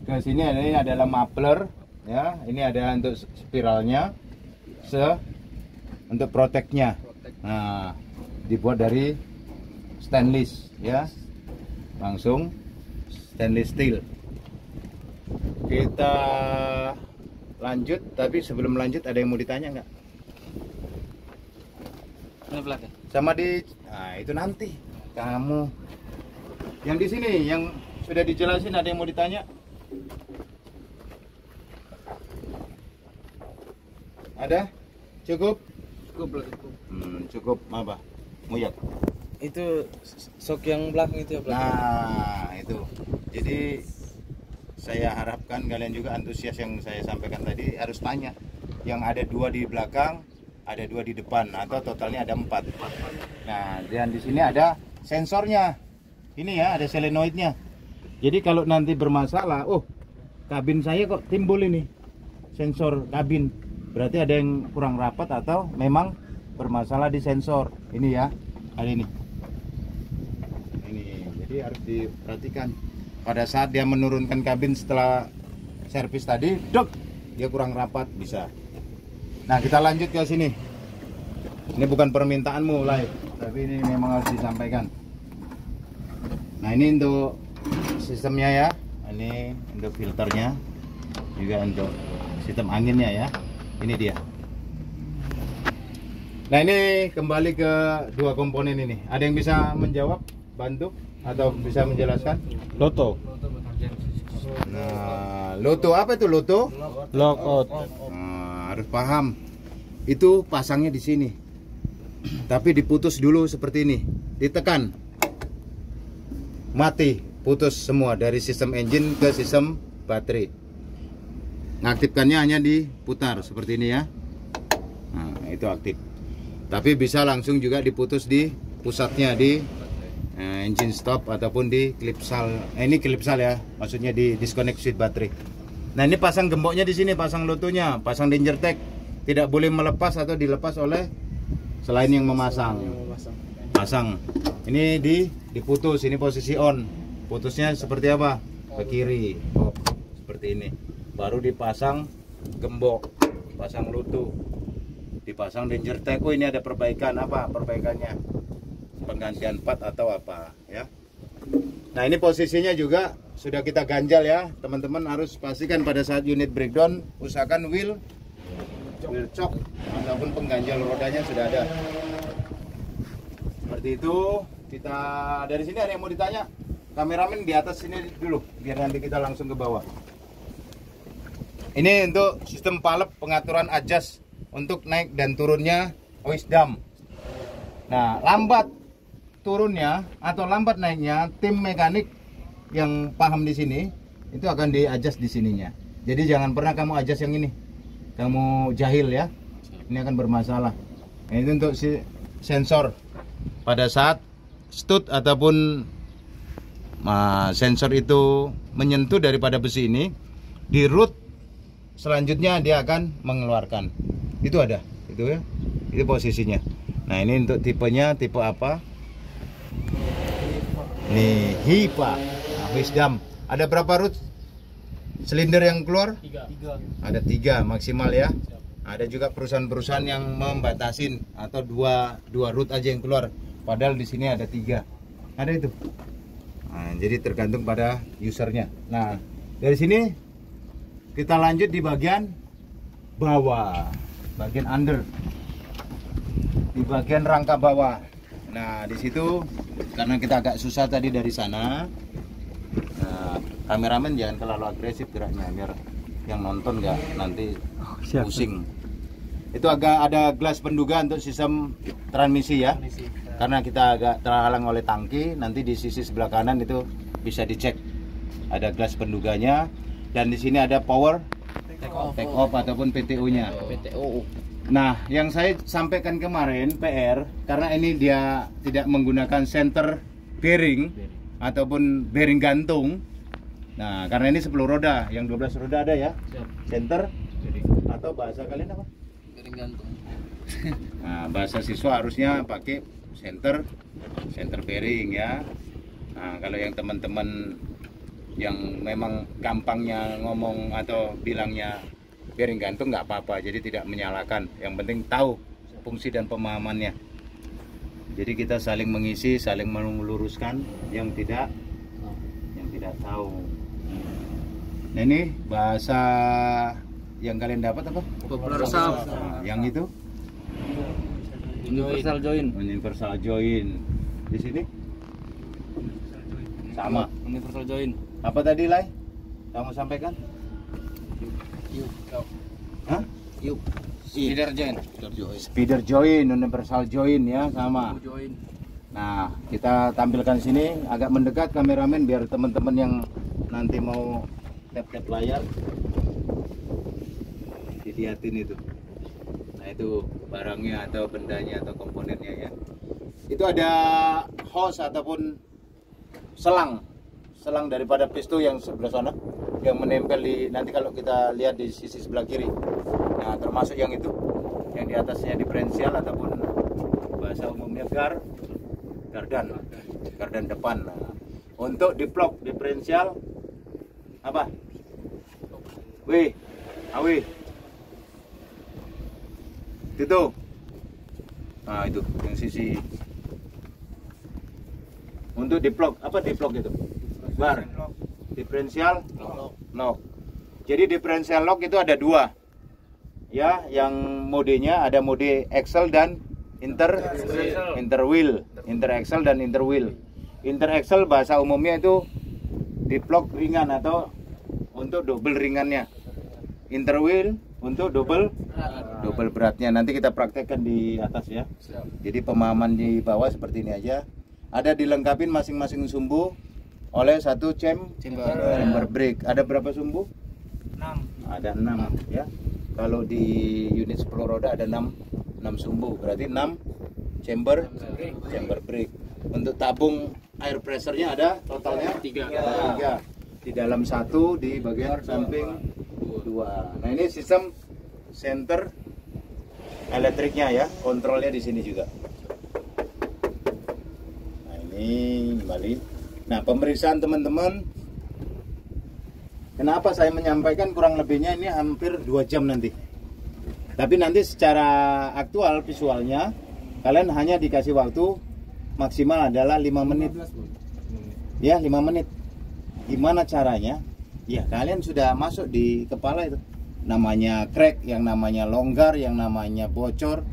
A: ke sini, ini adalah muffler ya, ini ada untuk spiralnya, untuk protectnya. Nah, dibuat dari stainless ya, langsung stainless steel. Kita lanjut, tapi sebelum lanjut ada yang mau ditanya nggak? Sama nah itu nanti kamu yang di sini yang sudah dijelasin, ada yang mau ditanya? Ada? Cukup? Cukup apa? Muyak.
B: Itu sok yang belakang itu ya, belakang.
A: Nah, itu. Jadi saya harapkan kalian juga antusias yang saya sampaikan tadi harus tanya. Yang ada 2 di belakang, ada 2 di depan, atau totalnya ada 4. Nah, dan di sini ada sensornya. Ini ya, ada solenoidnya. Jadi kalau nanti bermasalah, kabin saya kok timbul ini sensor kabin. berarti ada yang kurang rapat atau memang bermasalah di sensor. Ini ya, ada ini. Ini, jadi harus diperhatikan. Pada saat dia menurunkan kabin setelah servis tadi, dok, dia kurang rapat bisa. Nah, kita lanjut ke sini. Ini bukan permintaanmu live, tapi ini memang harus disampaikan. Nah, ini untuk sistemnya ya. Ini untuk filternya, juga untuk sistem anginnya ya. Ini dia. Nah, ini kembali ke dua komponen ini. Ada yang bisa menjawab, bantu atau bisa menjelaskan?
B: Loto.
A: Nah, loto apa itu loto?
B: Lockout.
A: Nah, harus paham. Itu pasangnya di sini. Tapi diputus dulu seperti ini. Ditekan. Mati, putus semua dari sistem engine ke sistem baterai. Ngaktifkannya hanya diputar seperti ini ya. Nah, itu aktif. Tapi bisa langsung juga diputus di pusatnya di engine stop ataupun di klipsal. Ini klipsal ya, maksudnya di disconnect switch baterai. Nah, ini pasang gemboknya di sini, pasang lotonya, pasang danger tag. Tidak boleh melepas atau dilepas oleh selain yang memasang. Pasang. Ini diputus, ini posisi on. Putusnya seperti apa? Ke kiri. Oh, seperti ini. Baru dipasang gembok, pasang loto, dipasang danger tag. Oh, ini ada perbaikan. Apa perbaikannya? Penggantian part atau apa ya. Nah, ini posisinya juga sudah kita ganjal ya. Teman-teman harus pastikan pada saat unit breakdown usahakan wheel chock ataupun pengganjal rodanya sudah ada. Seperti itu. Kita dari sini ada yang mau ditanya? Kameramen di atas sini dulu biar nanti kita langsung ke bawah. Ini untuk sistem palep pengaturan adjust untuk naik dan turunnya wisdom. Nah, lambat turunnya atau lambat naiknya, tim mekanik yang paham di sini itu akan di-adjust di sininya. Jadi jangan pernah kamu adjust yang ini. Kamu jahil ya. Ini akan bermasalah. Nah, itu untuk si sensor. Pada saat stud ataupun sensor itu menyentuh daripada besi ini, di root selanjutnya dia akan mengeluarkan. Itu ada, itu ya. Itu posisinya. Nah, ini untuk tipenya, tipe apa? Nih, HIPA. Nah, wisdom. Ada berapa root silinder yang keluar?
B: 3.
A: Ada 3 maksimal ya. Ada juga perusahaan-perusahaan yang membatasin atau dua root aja yang keluar. Padahal di sini ada 3. Ada itu. Nah, jadi tergantung pada usernya. Nah, dari sini kita lanjut di bagian bawah, bagian under, di bagian rangka bawah. Nah, di situ karena kita agak susah tadi dari sana. Nah, kameramen jangan terlalu agresif geraknya biar yang nonton nggak nanti pusing. Itu agak ada gelas penduga untuk sistem transmisi ya. Karena kita agak terhalang oleh tangki, nanti di sisi sebelah kanan itu bisa dicek. Ada gelas penduganya dan di sini ada power take off ataupun PTO-nya.
B: PTO.
A: Nah, yang saya sampaikan kemarin PR karena ini dia tidak menggunakan center bearing ataupun bearing gantung. Nah, karena ini 10 roda, yang 12 roda ada ya. Center atau bahasa kalian apa?
B: Bearing gantung.
A: Nah, bahasa siswa harusnya pakai center bearing ya. Nah, kalau yang teman-teman yang memang gampangnya ngomong atau bilangnya bearing gantung nggak apa-apa, jadi tidak menyalahkan. Yang penting tahu fungsi dan pemahamannya. Jadi kita saling mengisi, saling meluruskan yang tidak tahu. Nah, ini bahasa yang kalian dapat apa? Nah, yang itu
B: Universal
A: join. Di sini sama.
B: Universal join.
A: Apa tadi, Lai? Kamu sampaikan? Hah? Speeder join, universal join ya, sama. Nah, kita tampilkan sini agak mendekat kameramen biar teman-teman yang nanti mau tap-tap layar dilihatin itu. Nah, itu barangnya atau bendanya atau komponennya ya. Itu ada hose ataupun selang daripada piston yang sebelah sana. yang menempel di, nanti kalau kita lihat di sisi sebelah kiri. Nah, termasuk yang itu, yang di atasnya diferensial ataupun bahasa umumnya gardan depan. Nah, untuk diplok diferensial apa? Awi. Itu. Nah, itu yang sisi. Untuk diplok, apa diplok itu? Bar. Diferensial lock. Jadi diferensial lock itu ada dua. Ya, yang modenya ada mode axle dan interwheel. Interaxle dan interwheel. Interaxle bahasa umumnya itu diplok ringan atau untuk double ringannya. Interwheel untuk double beratnya. Nanti kita praktekkan di atas ya. Jadi pemahaman di bawah seperti ini aja. Ada dilengkapin masing-masing sumbu oleh satu chamber brake. Ada berapa sumbu? 6. Ada 6 ya. Kalau di unit 10 roda ada 6 sumbu, berarti 6 chamber brake. Untuk tabung air pressure-nya ada totalnya 3. Di dalam 1, di bagian samping 2. Nah, ini sistem center elektriknya ya, kontrolnya di sini juga. Nah, ini kembali. Nah, pemeriksaan teman-teman, kenapa saya menyampaikan kurang lebihnya ini hampir 2 jam nanti. Tapi nanti secara aktual visualnya kalian hanya dikasih waktu maksimal adalah 5 menit. Ya, 5 menit. Gimana caranya? Ya, kalian sudah masuk di kepala itu. Namanya crack, yang namanya longgar, yang namanya bocor.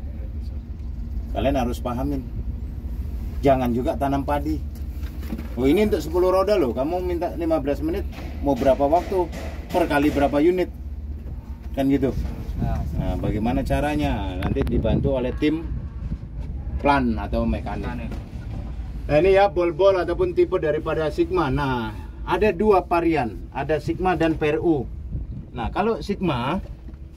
A: Kalian harus pahamin. Jangan juga tanam padi. Oh, ini untuk 10 roda loh. Kamu minta 15 menit, mau berapa waktu? Per kali berapa unit? Kan gitu. Nah, bagaimana caranya? Nanti dibantu oleh tim plan atau mekanik. Nah, ini ya bol-bol ataupun tipe daripada Sigma. Nah, ada 2 varian, ada Sigma dan PRU. Nah, kalau Sigma,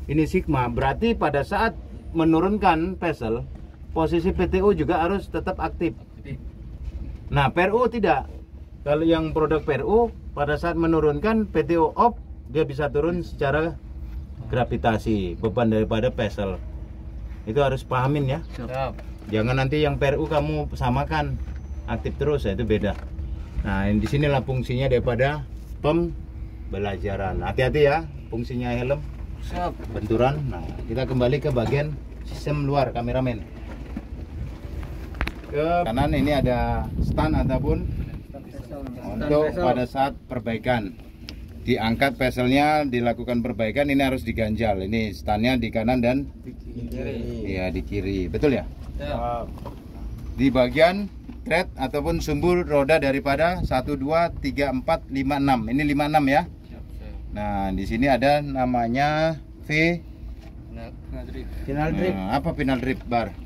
A: ini Sigma berarti pada saat menurunkan pesel, posisi PTO juga harus tetap aktif. Nah, PRU tidak. Kalau yang produk PRU pada saat menurunkan PTO off, dia bisa turun secara gravitasi, beban daripada pesel. Itu harus pahamin ya. Jangan nanti yang PRU kamu samakan aktif terus, ya itu beda. Nah, di sinilah fungsinya daripada pembelajaran. Hati-hati ya, fungsinya helm. Benturan. Nah, kita kembali ke bagian sistem luar, kameramen. Ke kanan ini ada stand ataupun untuk pada saat perbaikan. Diangkat peselnya, dilakukan perbaikan, ini harus diganjal. Ini standnya di kanan dan di kiri. Ya, di kiri. Betul ya? Di bagian thread ataupun sumbu roda daripada 1 2 3 4 5 6. Ini 56 ya. Nah, di sini ada namanya final drip. Nah, apa final drip bar?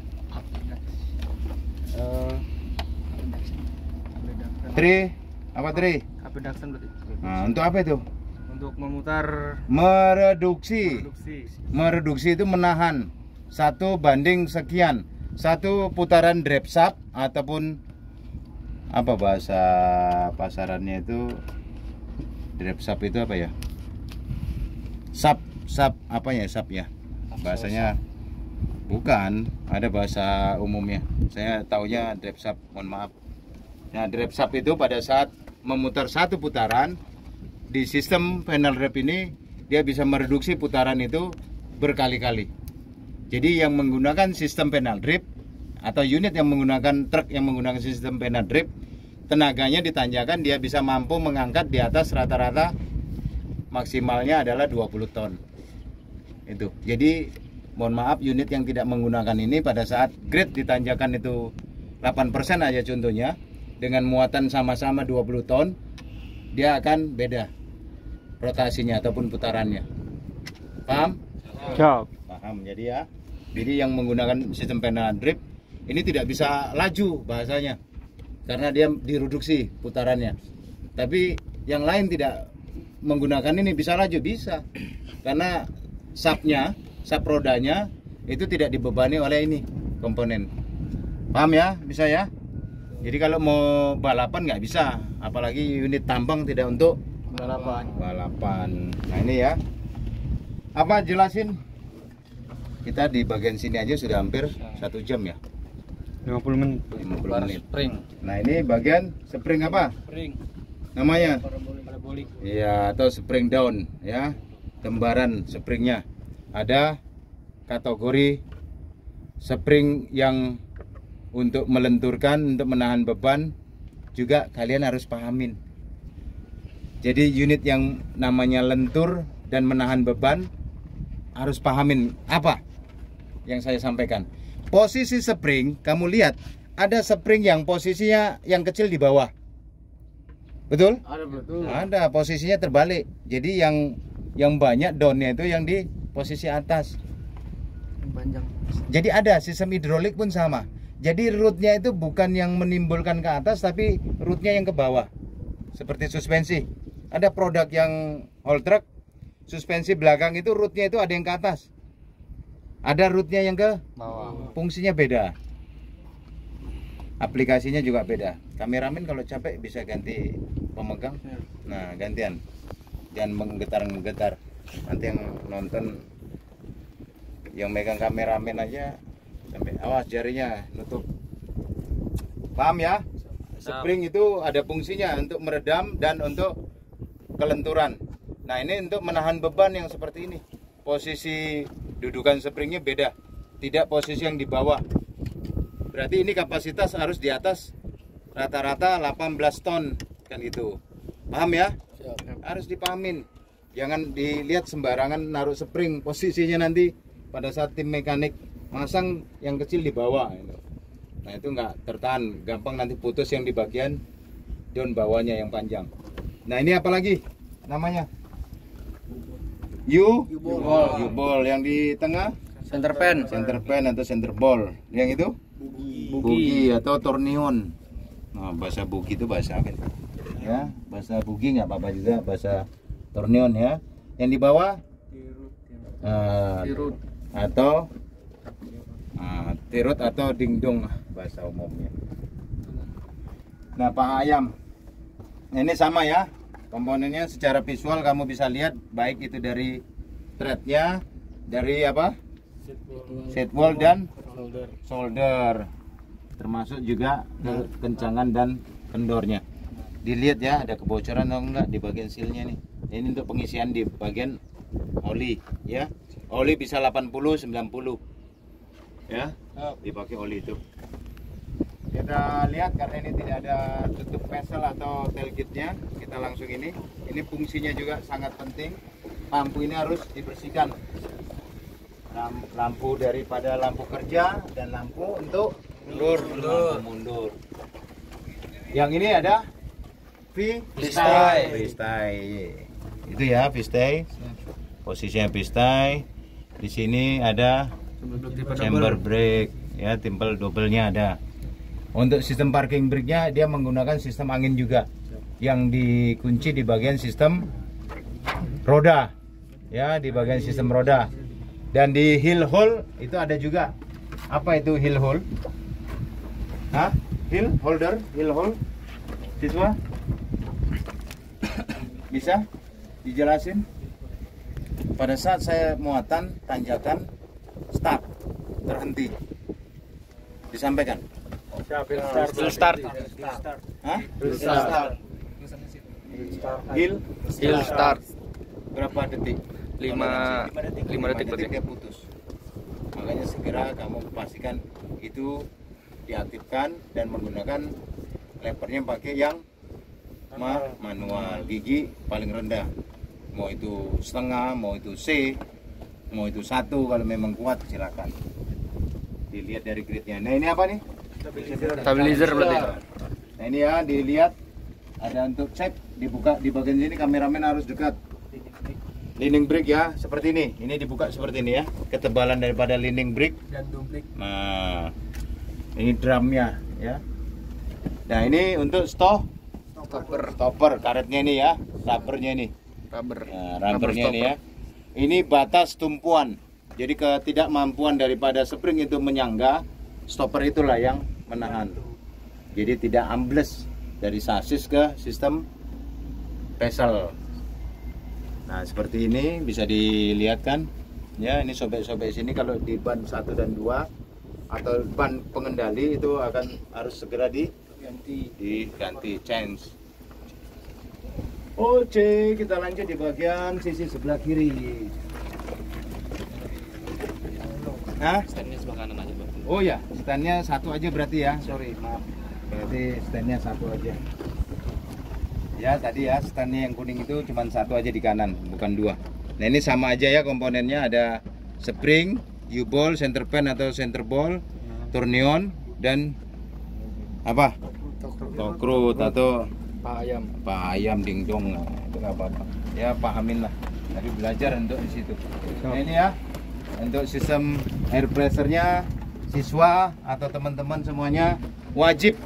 A: Nah, untuk apa itu?
B: Untuk memutar
A: mereduksi itu menahan 1 banding sekian, 1 putaran drip shaft ataupun apa bahasa pasarannya itu, drip shaft itu apa ya, sap apa ya, sap ya bahasanya, bukan, ada bahasa umumnya, saya taunya drip shaft, mohon maaf. Nah, drip shaft itu pada saat memutar 1 putaran di sistem final drip ini, dia bisa mereduksi putaran itu berkali-kali. Jadi yang menggunakan sistem final drip atau unit yang menggunakan truk yang menggunakan sistem final drip, tenaganya ditanjakan, dia bisa mampu mengangkat di atas rata-rata maksimalnya adalah 20 ton. Itu. Jadi mohon maaf, unit yang tidak menggunakan ini pada saat grade ditanjakan itu 8% aja contohnya, dengan muatan sama-sama 20 ton, dia akan beda rotasinya ataupun putarannya. Paham? Paham. Jadi ya, jadi yang menggunakan sistem final drip ini tidak bisa laju bahasanya, karena dia direduksi putarannya. Tapi yang lain tidak menggunakan ini bisa laju, bisa, karena sap rodanya itu tidak dibebani oleh ini komponen. Paham ya? Bisa ya? Jadi kalau mau balapan nggak bisa, apalagi unit tambang tidak untuk 58. Nah ini ya. Apa jelasin? Kita di bagian sini aja sudah hampir 1 jam ya.
B: 50 menit.
A: 50 menit.
B: Spring.
A: Nah ini bagian spring apa?
B: Spring.
A: Namanya?
B: Parabolik.
A: Iya, atau spring down ya. Lembaran springnya. Ada kategori spring yang untuk melenturkan, untuk menahan beban, juga kalian harus pahamin. Jadi unit yang namanya lentur dan menahan beban harus pahamin apa yang saya sampaikan. Posisi spring, kamu lihat ada spring yang posisinya yang kecil di bawah. Betul? Ada, posisinya terbalik. Jadi yang banyak downnya itu yang di posisi atas.
B: Panjang.
A: Jadi ada sistem hidrolik pun sama. Jadi rootnya itu bukan yang menimbulkan ke atas, tapi rootnya yang ke bawah. Seperti suspensi. Ada produk yang haul truck, suspensi belakang itu rootnya itu ada yang ke atas. Ada rootnya yang ke
B: Bawah.
A: fungsinya beda. Aplikasinya juga beda. Kameramen kalau capek bisa ganti pemegang. Nah, gantian. Jangan menggetar-getar. Nanti yang nonton, yang megang kameramen aja sampai awas jarinya nutup. Paham ya? Spring itu ada fungsinya untuk meredam dan untuk kelenturan. Nah, ini untuk menahan beban yang seperti ini. Posisi dudukan springnya beda. Tidak posisi yang di bawah. Berarti ini kapasitas harus di atas rata-rata 18 ton kan gitu. Paham ya? Harus dipahamin. Jangan dilihat sembarangan naruh spring, posisinya nanti pada saat tim mekanik masang yang kecil di bawah gitu. Nah, itu nggak tertahan, gampang nanti putus yang di bagian down bawahnya yang panjang. Nah, ini apa lagi namanya? U-ball. Yang di tengah
B: Center pen.
A: center pen atau center ball. Yang itu bugi atau tornion. Nah, bahasa bugi itu bahasa apa? Ya, bahasa bugi nggak apa-apa juga, bahasa tornion ya. Yang di bawah
B: Tirut.
A: atau tirut atau dingdong bahasa umumnya. Nah, paha ayam. Nah, ini sama ya. Komponennya secara visual kamu bisa lihat, baik itu dari threadnya, dari apa? Seatwall dan shoulder. Termasuk juga kencangan dan kendornya. Dilihat ya, ada kebocoran atau enggak di bagian sealnya nih. Ini untuk pengisian di bagian oli ya. Oli bisa 80 90. Ya, dipakai oli itu. Kita lihat karena ini tidak ada tutup vesel atau tailgate-nya, kita langsung ini fungsinya juga sangat penting. Lampu ini harus dibersihkan. Lampu daripada lampu kerja dan lampu untuk mundur. Yang ini ada V-stay. Itu ya V-stay. Posisinya V-stay. Di sini ada chamber brake ya, timpel double-nya ada. Untuk sistem parking brake-nya dia menggunakan sistem angin juga yang dikunci di bagian sistem roda ya, di bagian sistem roda. Dan di heel hole itu ada juga. Apa itu heel hole? Hah? Heel holder, heel hole. Siswa? Bisa dijelasin? Pada saat saya muatan, tanjakan, start, terhenti. Disampaikan.
B: Start.
A: Hah? Heel
B: Start.
A: berapa detik?
B: 5 detik berarti.
A: dia putus. Makanya segera kamu pastikan itu diaktifkan dan menggunakan levernya pakai yang manual. Gigi paling rendah. Mau itu setengah, mau itu C, mau itu 1, kalau memang kuat silakan. Dilihat dari gridnya. Nah, ini apa nih?
B: Stabilizer berarti.
A: Nah, ini ya, dilihat ada untuk cek, dibuka di bagian sini, kameramen harus dekat. Leaning brake ya, seperti ini. Ini dibuka seperti ini ya. Ketebalan daripada leaning brake. Nah, ini drumnya ya. Nah, ini untuk stopper karetnya ini ya, rubbernya ini. Nah, rubbernya ini ya. Ini batas tumpuan. Jadi ketidakmampuan daripada spring itu menyangga, stopper itulah yang menahan. Jadi tidak ambles dari sasis ke sistem pesel Nah seperti ini bisa dilihat kan ya, ini sobek-sobek sini kalau di ban 1 dan 2 atau ban pengendali itu harus segera diganti change. Oke, kita lanjut di bagian sisi sebelah kiri. Hah?
B: Standnya sebelah kanan aja, Bang.
A: Oh ya, standnya satu aja berarti ya, sorry maaf, berarti standnya satu aja. Ya tadi ya, standnya yang kuning itu cuma satu aja di kanan, bukan dua. Nah ini sama aja ya komponennya, ada spring, U-ball, center pin atau center ball, turnion, dan apa? Tokrut atau Pak ayam dingdong. Nah, itu nggak apa-apa. Ya pahamin lah. Tapi belajar untuk di situ. Nah ini ya, untuk sistem air pressure-nya siswa atau teman-teman semuanya wajib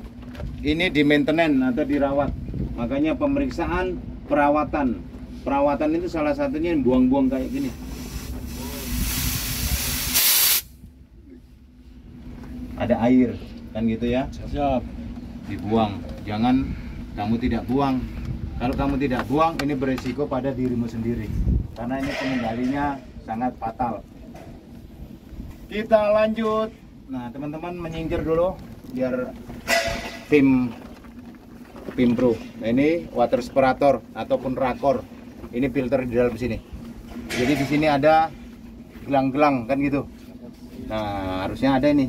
A: ini di maintenance atau dirawat. Makanya pemeriksaan perawatan itu salah satunya buang-buang kayak gini. Ada air kan gitu ya. Siap. Dibuang. Jangan kamu tidak buang. Kalau kamu tidak buang, ini beresiko pada dirimu sendiri. Karena ini pengendalinya sangat fatal. Kita lanjut. Nah, teman-teman menyingkir dulu biar tim Pro. Nah, ini water separator ataupun rakor. Ini filter di dalam sini. Jadi di sini ada gelang-gelang kan gitu. Nah, harusnya ada ini.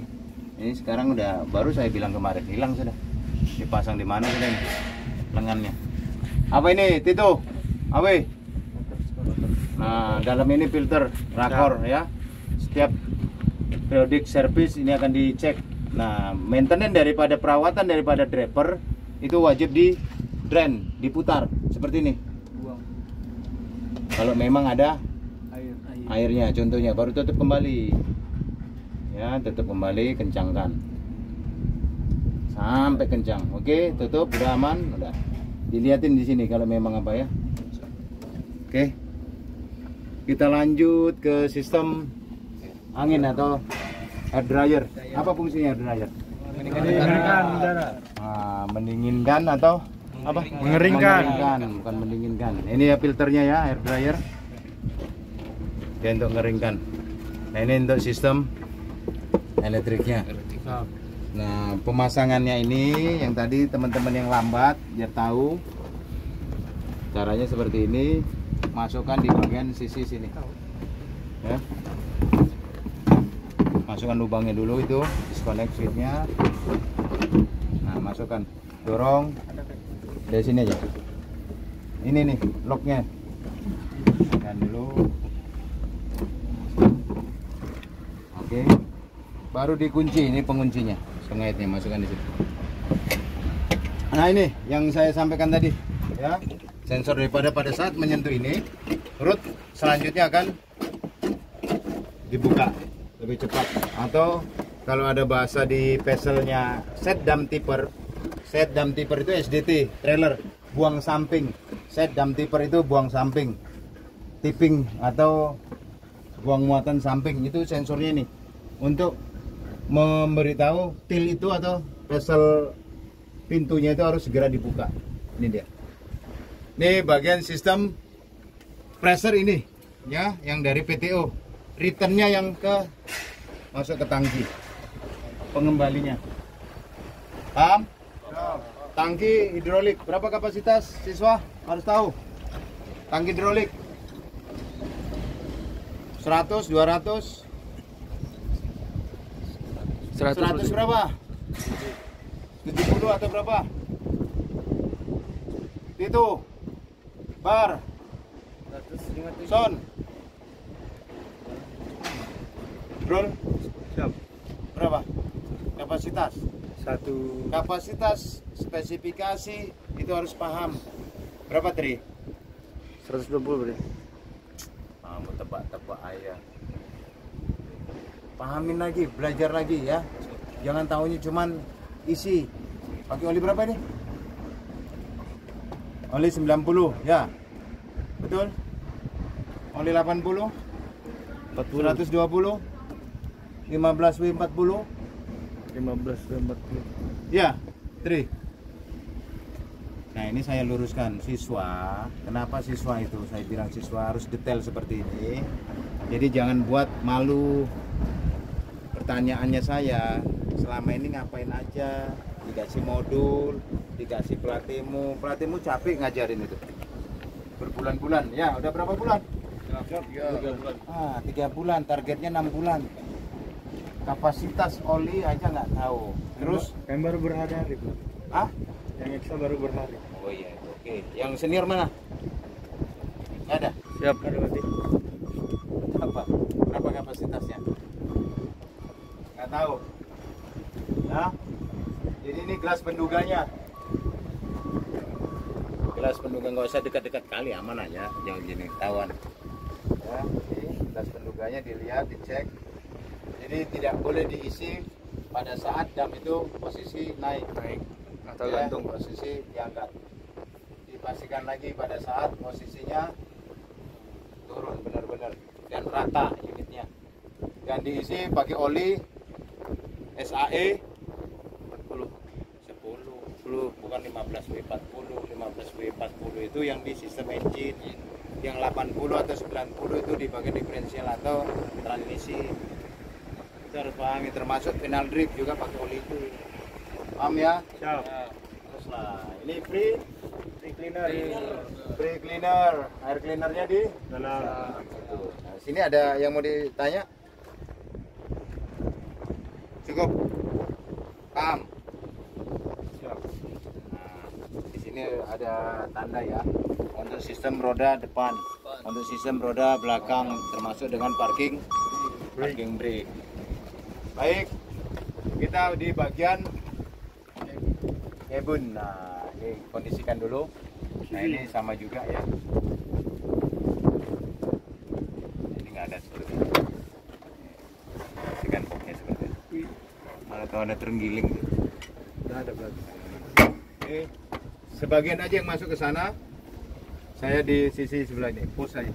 A: Ini sekarang udah baru saya bilang kemarin hilang sudah. Dipasang di mana sudah ini? Lengannya. Apa ini, Tito? Awe. Nah, dalam ini filter rakor ya. Setiap periodic service ini akan dicek. Nah, maintenance daripada perawatan daripada draper itu wajib di drain, diputar seperti ini. Kalau memang ada airnya, contohnya baru tutup kembali. Ya, tutup kembali, kencangkan sampai kencang. Oke, tutup, udah aman, udah. Dilihatin di sini kalau memang apa ya. Oke. Kita lanjut ke sistem angin atau air dryer. Apa fungsinya air dryer?
C: Mengeringkan udara.
A: Nah, mendinginkan atau apa?
C: Mengeringkan.
A: Bukan mendinginkan. Ini ya filternya ya, air dryer. Dia untuk ngeringkan. Nah, ini untuk sistem elektriknya. Nah, pemasangannya ini yang tadi teman-teman yang lambat biar tahu caranya seperti ini. Masukkan di bagian sisi sini. Ya. Masukkan lubangnya dulu itu, disconnect switchnya. Nah, masukkan, dorong dari sini aja. Ini nih locknya. Masukkan dulu. Oke. Baru dikunci, ini penguncinya, pengaitnya, masukkan di sini. Nah ini yang saya sampaikan tadi, ya. Sensor daripada pada saat menyentuh ini, root selanjutnya akan dibuka lebih cepat. Atau kalau ada bahasa di peselnya set dump tipper itu SDT, trailer, buang samping. Set dump tipper itu buang samping, tipping atau buang muatan samping. Itu sensornya nih untuk memberitahu til itu atau pesel pintunya itu harus segera dibuka. Ini dia. Ini bagian sistem pressure ini ya, yang dari PTO. Returnnya yang masuk ke tangki, pengembalinya. Paham? Tangki hidrolik berapa kapasitas, siswa? Harus tahu. Tangki hidrolik 100, 200, 100 berapa? 70 atau berapa? Itu bar son bro,
C: Siap.
A: berapa kapasitas?
C: Satu.
A: Kapasitas spesifikasi itu harus paham. Berapa Tri?
B: 120 berarti.
A: Kamu tebak-tebak ayah. Pahamin lagi, belajar lagi ya. Jangan tahunya cuman isi. Pakai oli berapa nih? Oli 90 ya. Betul? Oli 80, 120, 15W40,
C: 15 ke 40.
A: ya, Tri. Nah ini saya luruskan siswa. Kenapa siswa itu? Saya bilang siswa harus detail seperti ini. Jadi jangan buat malu. Pertanyaannya saya, selama ini ngapain aja? Dikasih modul, dikasih pelatihmu capek ngajarin itu. Berbulan-bulan. Ya, udah berapa bulan?
C: 3 bulan.
A: 3 bulan. Targetnya 6 bulan. Kapasitas oli aja nggak tahu. Terus?
C: Yang baru berhari-hari, Bu.
A: Ah?
C: Yang ekstra baru berhari.
A: Oh iya, oke. Yang senior mana? Nggak ada.
B: Siap.
C: Ada berarti.
A: Apa? Berapa kapasitasnya? Nggak tahu. Nah, jadi ini gelas penduganya. Gelas penduga nggak usah dekat-dekat kali, aman aja, jangan gini ketahuan. Ya, ini gelas penduganya dilihat, dicek. Jadi tidak boleh diisi pada saat dam itu posisi naik.
B: Atau
A: Ya,
B: gantung.
A: posisi diangkat. Dipastikan lagi pada saat posisinya turun benar-benar dan rata unitnya. Dan diisi pakai oli SAE 10 bukan 15W40. 15W40 itu yang di sistem engine. Yang 80 atau 90 itu di bagian diferensial atau transmisi. Kita harus pahami, termasuk penal drift juga pakai oli itu. Paham ya?
C: Siap.
A: Terus lah, ini free cleaner. Free cleaner, air cleanernya di
C: Dalam.
A: Nah, sini ada yang mau ditanya? Cukup? Paham?
C: Siap.
A: Nah, di sini ada tanda ya untuk sistem roda depan, untuk sistem roda belakang, termasuk dengan parking brake. Baik, kita di bagian cabin. Nah, ini kondisikan dulu. Nah, ini sama juga ya. Ini nggak ada seperti ini. Dengan boxnya seperti ini. Mana tahu ada terenggiling.
C: Udah ada berarti.
A: Oke, sebagian aja yang masuk ke sana. Saya di sisi sebelah ini, push aja.